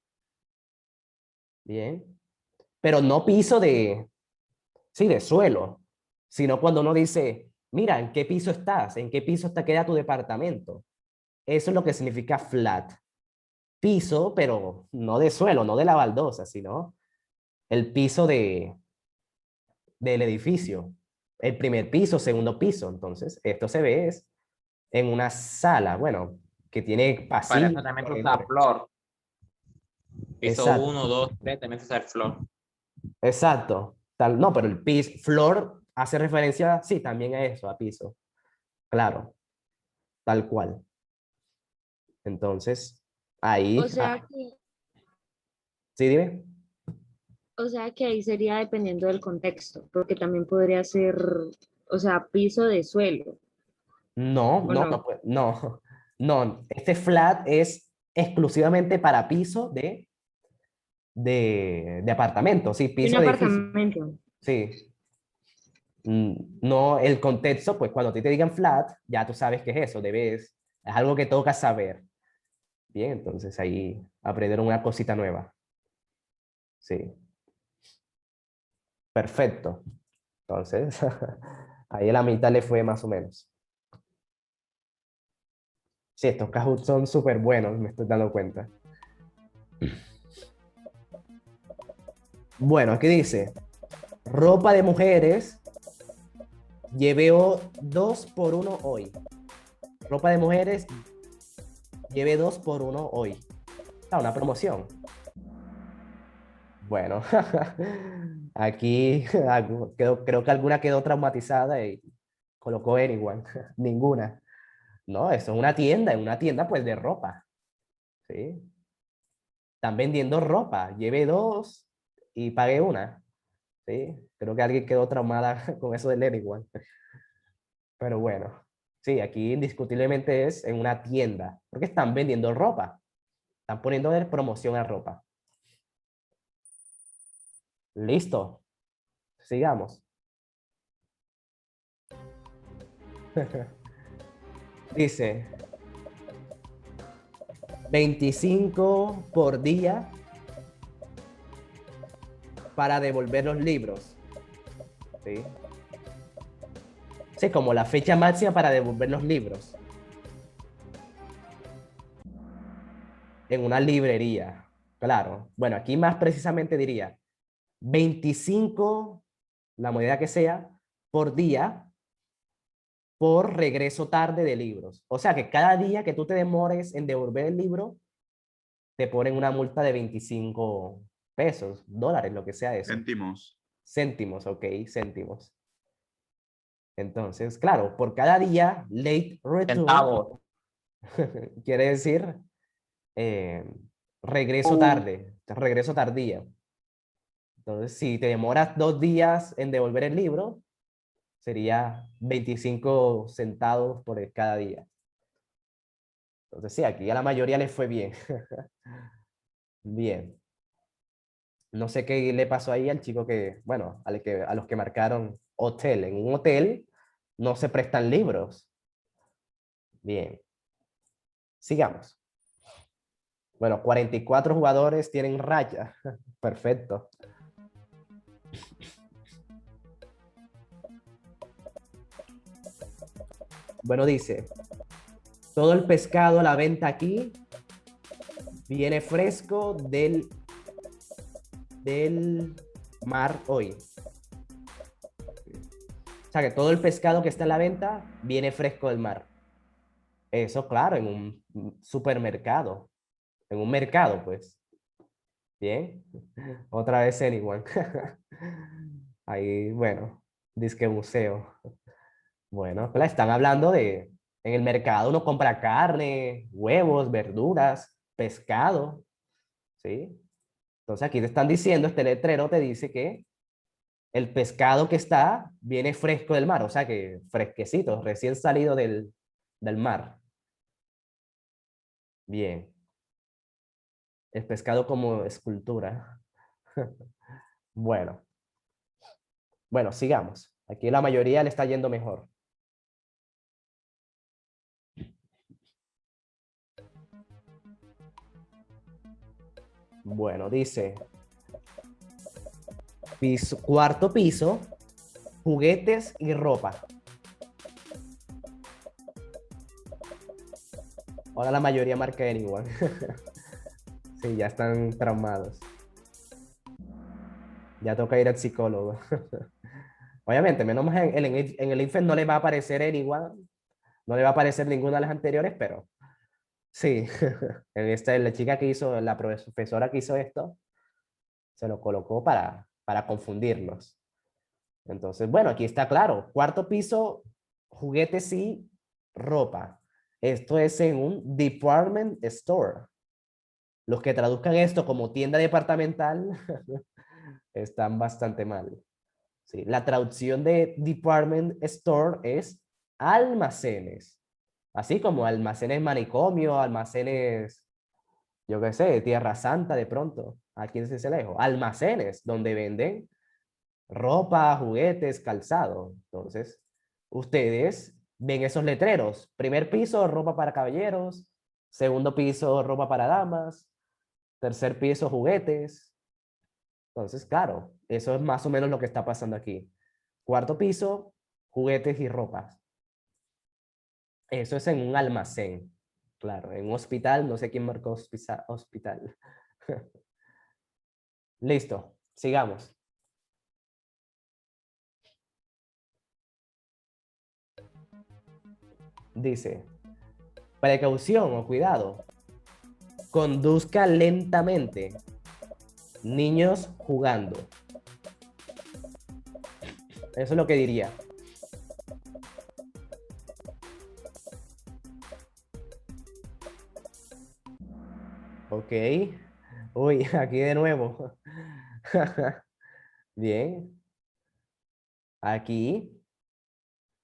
Bien. Pero no piso de, sí, de suelo, sino cuando uno dice, mira, ¿en qué piso estás? ¿En qué piso queda tu departamento? Eso es lo que significa flat. Piso, pero no de suelo, no de la baldosa, sino el piso del edificio. El primer piso, segundo piso. Entonces, esto se ve es en una sala, bueno, que tiene Para eso pasillos, también se usa corredores. flor. Piso Exacto, 1, 2, 3, también se usa el flor. exacto. Tal, no, pero el piso, flor hace referencia, sí, también a eso, a piso. Claro, tal cual. Entonces, ahí, O sea que, sí, dime. o sea que ahí sería dependiendo del contexto, porque también podría ser, o sea, piso de suelo, No, ¿o no, no? no, no, no. Este flat es exclusivamente para piso de apartamento, sí, De un piso de edificio. apartamento. Sí. No, el contexto, pues cuando te digan flat, ya tú sabes qué es eso, es algo que toca saber. Bien, entonces ahí aprender una cosita nueva. Sí, perfecto. Entonces, ahí a la mitad le fue más o menos. Sí, estos Kahoot son súper buenos, me estoy dando cuenta. Bueno, aquí dice, ropa de mujeres, llevé 2 por 1 hoy. Ropa de mujeres, llevé 2 por 1 hoy. Ah, una promoción. Bueno, aquí creo que alguna quedó traumatizada y colocó anyone. Ninguna. No, eso es una tienda, en una tienda pues de ropa. ¿Sí? Están vendiendo ropa. Llevé 2 y pagué una. ¿Sí? Creo que alguien quedó traumada con eso del anyone. Pero bueno, sí, aquí indiscutiblemente es en una tienda, porque están vendiendo ropa. Están poniendo de promoción a ropa. Listo. Sigamos. Dice, 25 por día para devolver los libros. ¿Sí? Sí, como la fecha máxima para devolver los libros. En una librería. Claro. Bueno, aquí más precisamente diría 25, la moneda que sea, por día por regreso tarde de libros. O sea que cada día que tú te demores en devolver el libro, te ponen una multa de 25 pesos, dólares, lo que sea eso. Céntimos. Céntimos, ok, céntimos. Entonces, claro, por cada día, late return Centavos. quiere decir eh, regreso tarde, regreso tardía. Entonces, si te demoras 2 días en devolver el libro, sería 25 centavos por cada día. Entonces, sí, aquí a la mayoría les fue bien. Bien. No sé qué le pasó ahí al chico que, bueno, a los que marcaron hotel. En un hotel no se prestan libros. Bien. Sigamos. Bueno, 44 jugadores tienen raya. Perfecto. Bueno, dice, todo el pescado a la venta aquí viene fresco del mar hoy. sea, que todo el pescado que está en la venta viene fresco del mar. Eso, claro, en un supermercado. En un mercado, pues. Bien. Otra vez anyone. Ahí, bueno, disque museo. Bueno, claro, están hablando de, en el mercado uno compra carne, huevos, verduras, pescado, ¿sí? Entonces aquí te están diciendo, este letrero te dice que el pescado que está viene fresco del mar, o sea que fresquecito, recién salido del mar. Bien. El pescado como escultura. Bueno. Bueno, sigamos. Aquí la mayoría le está yendo mejor. Bueno, dice, cuarto piso, juguetes y ropa. Ahora la mayoría marca anyone. Sí, ya están traumados. Ya toca ir al psicólogo. Obviamente, menos mal en el INFE no le va a aparecer anyone, no le va a aparecer ninguna de las anteriores, pero sí, en la chica que hizo, la profesora que hizo esto, se lo colocó para confundirlos. Entonces, bueno, aquí está claro. Cuarto piso, juguetes y ropa. Esto es en un department store. Los que traduzcan esto como tienda departamental están bastante mal. Sí, la traducción de department store es almacenes. Así como almacenes manicomio, almacenes, yo qué sé, Tierra Santa de pronto. Aquí en Sincelejo. Almacenes donde venden ropa, juguetes, calzado. Entonces, ustedes ven esos letreros. Primer piso, ropa para caballeros. Segundo piso, ropa para damas. Tercer piso, juguetes. Entonces, claro, eso es más o menos lo que está pasando aquí. Cuarto piso, juguetes y ropas. Eso es en un almacén. Claro, en un hospital, no sé quién marcó hospital. Listo, sigamos. Dice, precaución o cuidado. Conduzca lentamente. Niños jugando. Eso es lo que diría. Ok. Uy, aquí de nuevo. Bien. Aquí.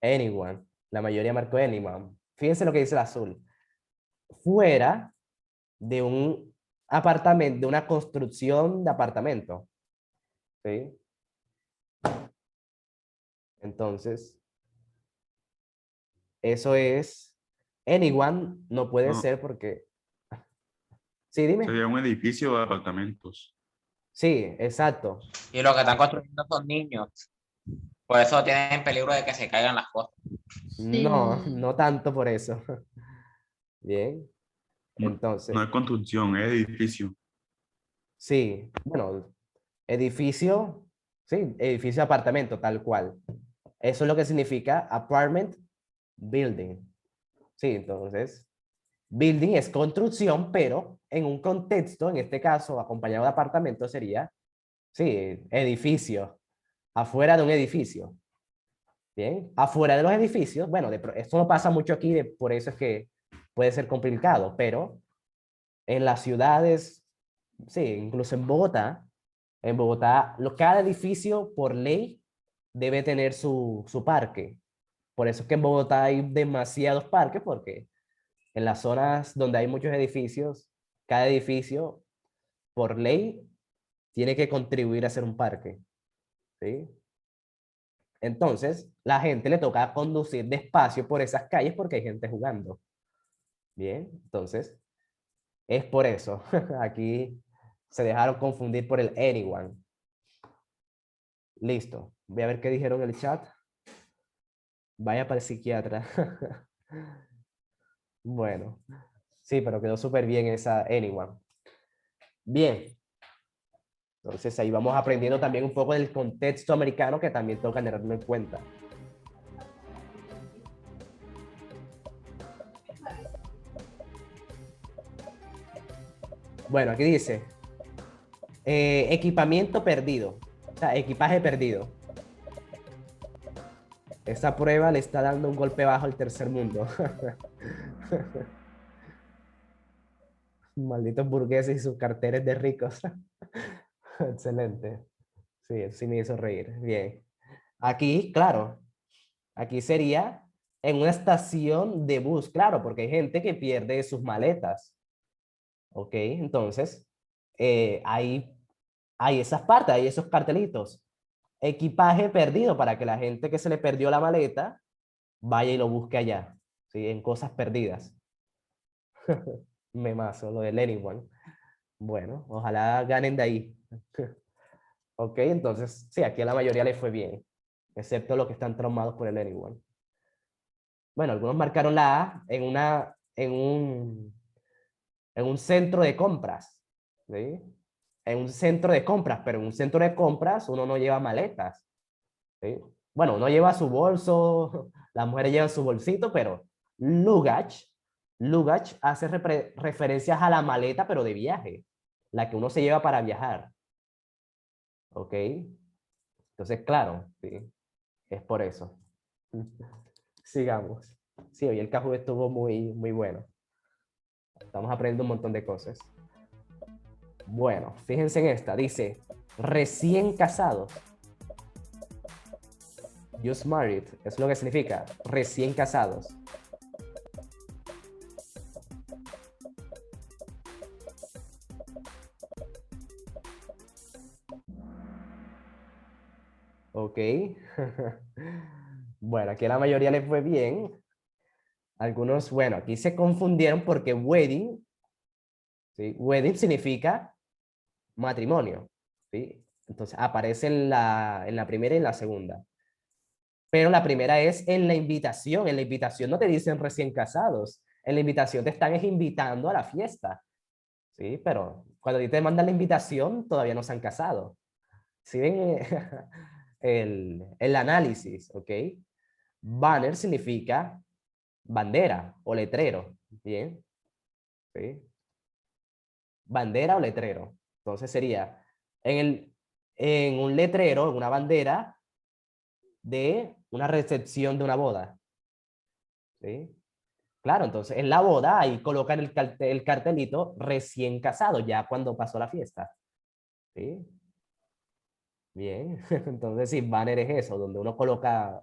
Anyone. La mayoría marcó anyone. Fíjense lo que dice el azul. Fuera de un apartamento, de una construcción de apartamento. ¿Sí? Entonces, eso es, anyone no puede No, ser porque, sí, dime. sería un edificio de apartamentos. Sí, exacto. Y los que están construyendo son niños. Por eso tienen peligro de que se caigan las cosas. No, Sí. no tanto por eso. Bien, No, entonces, no es construcción, es edificio. sí, bueno, edificio, sí, edificio de apartamento, tal cual. Eso es lo que significa apartment building. Sí, entonces, building es construcción, pero en un contexto, en este caso, acompañado de apartamento, sería, sí, edificio, afuera de un edificio. Bien, afuera de los edificios, bueno, esto no pasa mucho aquí, por eso es que puede ser complicado, pero en las ciudades, sí, incluso en Bogotá, cada edificio por ley debe tener su parque. Por eso es que en Bogotá hay demasiados parques, porque en las zonas donde hay muchos edificios, cada edificio por ley tiene que contribuir a ser un parque. ¿Sí? Entonces, la gente le toca conducir despacio por esas calles porque hay gente jugando. Bien, entonces, es por eso. Aquí se dejaron confundir por el anyone. Listo. Voy a ver qué dijeron en el chat. Vaya para el psiquiatra. Bueno, sí, pero quedó súper bien esa anyone. Bien. Entonces ahí vamos aprendiendo también un poco del contexto americano que también toca tenerlo en cuenta. Bueno, aquí dice, equipamiento perdido, o sea, equipaje perdido. Esta prueba le está dando un golpe bajo al tercer mundo. Malditos burgueses y sus carteles de ricos. Excelente. Sí, eso sí me hizo reír. Bien. Aquí, claro, aquí sería en una estación de bus, claro, porque hay gente que pierde sus maletas. Ok, entonces, hay esas partes, hay esos cartelitos. Equipaje perdido para que la gente que se le perdió la maleta vaya y lo busque allá, ¿sí? En cosas perdidas. Memazo, lo del Anyone. Bueno, ojalá ganen de ahí. Ok, entonces, sí, aquí a la mayoría le fue bien, excepto los que están traumados por el Anyone. Bueno, algunos marcaron la A en un centro de compras, ¿sí? En un centro de compras, pero en un centro de compras uno no lleva maletas, ¿sí? Bueno, uno lleva su bolso, las mujeres llevan su bolsito, pero luggage hace referencias a la maleta, pero de viaje, la que uno se lleva para viajar, ¿ok? Entonces, claro, sí, es por eso. Sigamos. Sí, hoy el Kahoot estuvo muy bueno. Estamos aprendiendo un montón de cosas. Bueno, fíjense en esta. Dice, recién casados. Just married. Es lo que significa. Recién casados. Ok. Bueno, aquí a la mayoría les fue bien. Algunos, bueno, aquí se confundieron porque wedding, ¿sí? Wedding significa matrimonio, ¿sí? Entonces aparece en la primera y en la segunda. Pero la primera es en la invitación. En la invitación no te dicen recién casados. En la invitación te están invitando a la fiesta, ¿sí? Pero cuando te mandan la invitación, todavía no se han casado. ¿Sí ven el análisis? ¿Ok? Banner significa bandera o letrero, ¿bien? ¿Sí? Bandera o letrero. Entonces sería en un letrero, en una bandera de una recepción de una boda. ¿Sí? Claro, entonces en la boda ahí colocan el cartelito recién casado, ya cuando pasó la fiesta. ¿Sí? Bien, entonces sí, banner es eso, donde uno coloca,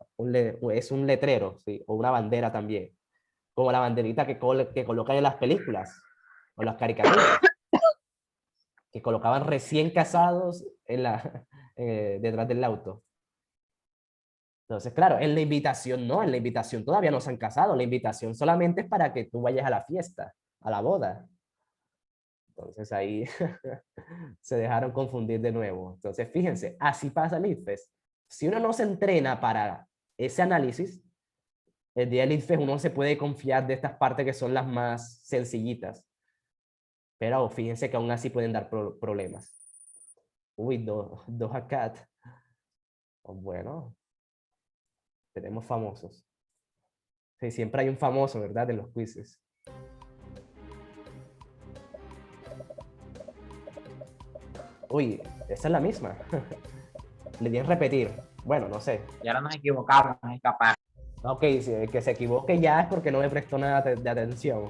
es un letrero, ¿sí? O una bandera también, como la banderita que colocan en las películas o las caricaturas, que colocaban recién casados detrás del auto. Entonces, claro, en la invitación no, en la invitación todavía no se han casado, la invitación solamente es para que tú vayas a la fiesta, a la boda. Entonces ahí se dejaron confundir de nuevo. Entonces, fíjense, así pasa el ICFES. Si uno no se entrena para ese análisis, el día del ICFES uno se puede confiar de estas partes que son las más sencillitas. Pero fíjense que aún así pueden dar problemas. Uy, Doja Cat. Bueno, tenemos famosos. Sí, siempre hay un famoso, ¿verdad? En los quizzes. Uy, esa es la misma. Le di en repetir. Bueno, no sé. Y ahora nos equivocamos, es capaz. Ok, si el que se equivoque ya es porque no me prestó nada de atención.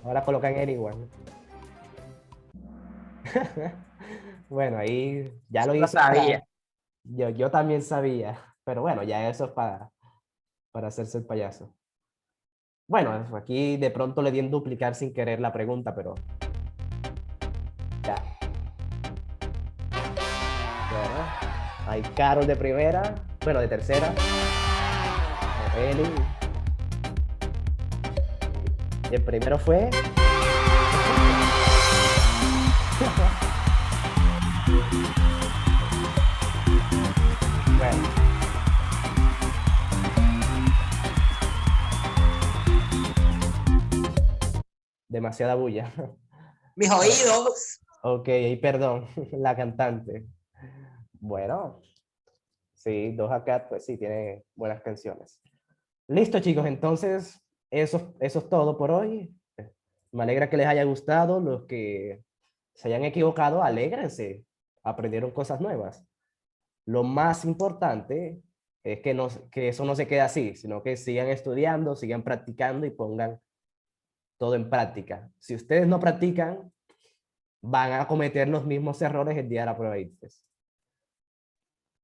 Ahora colocan anyone. Bueno, ahí ya lo Lo hice. sabía. Yo también sabía. Pero bueno, ya eso es para hacerse el payaso. Bueno, aquí de pronto le di en duplicar sin querer la pregunta, pero ya. Bueno, hay Carol de primera, bueno, de tercera. Eli. Y el primero fue. Bueno. Demasiada bulla. Mis oídos. Ok, perdón, la cantante. Bueno, sí, Doja Cat, pues sí, tiene buenas canciones. Listo, chicos, entonces, eso es todo por hoy. Me alegra que les haya gustado. Los que se hayan equivocado, alégrense. Aprendieron cosas nuevas. Lo más importante es que, que eso no se quede así, sino que sigan estudiando, sigan practicando y pongan todo en práctica. Si ustedes no practican, van a cometer los mismos errores el día de la prueba de ICFES.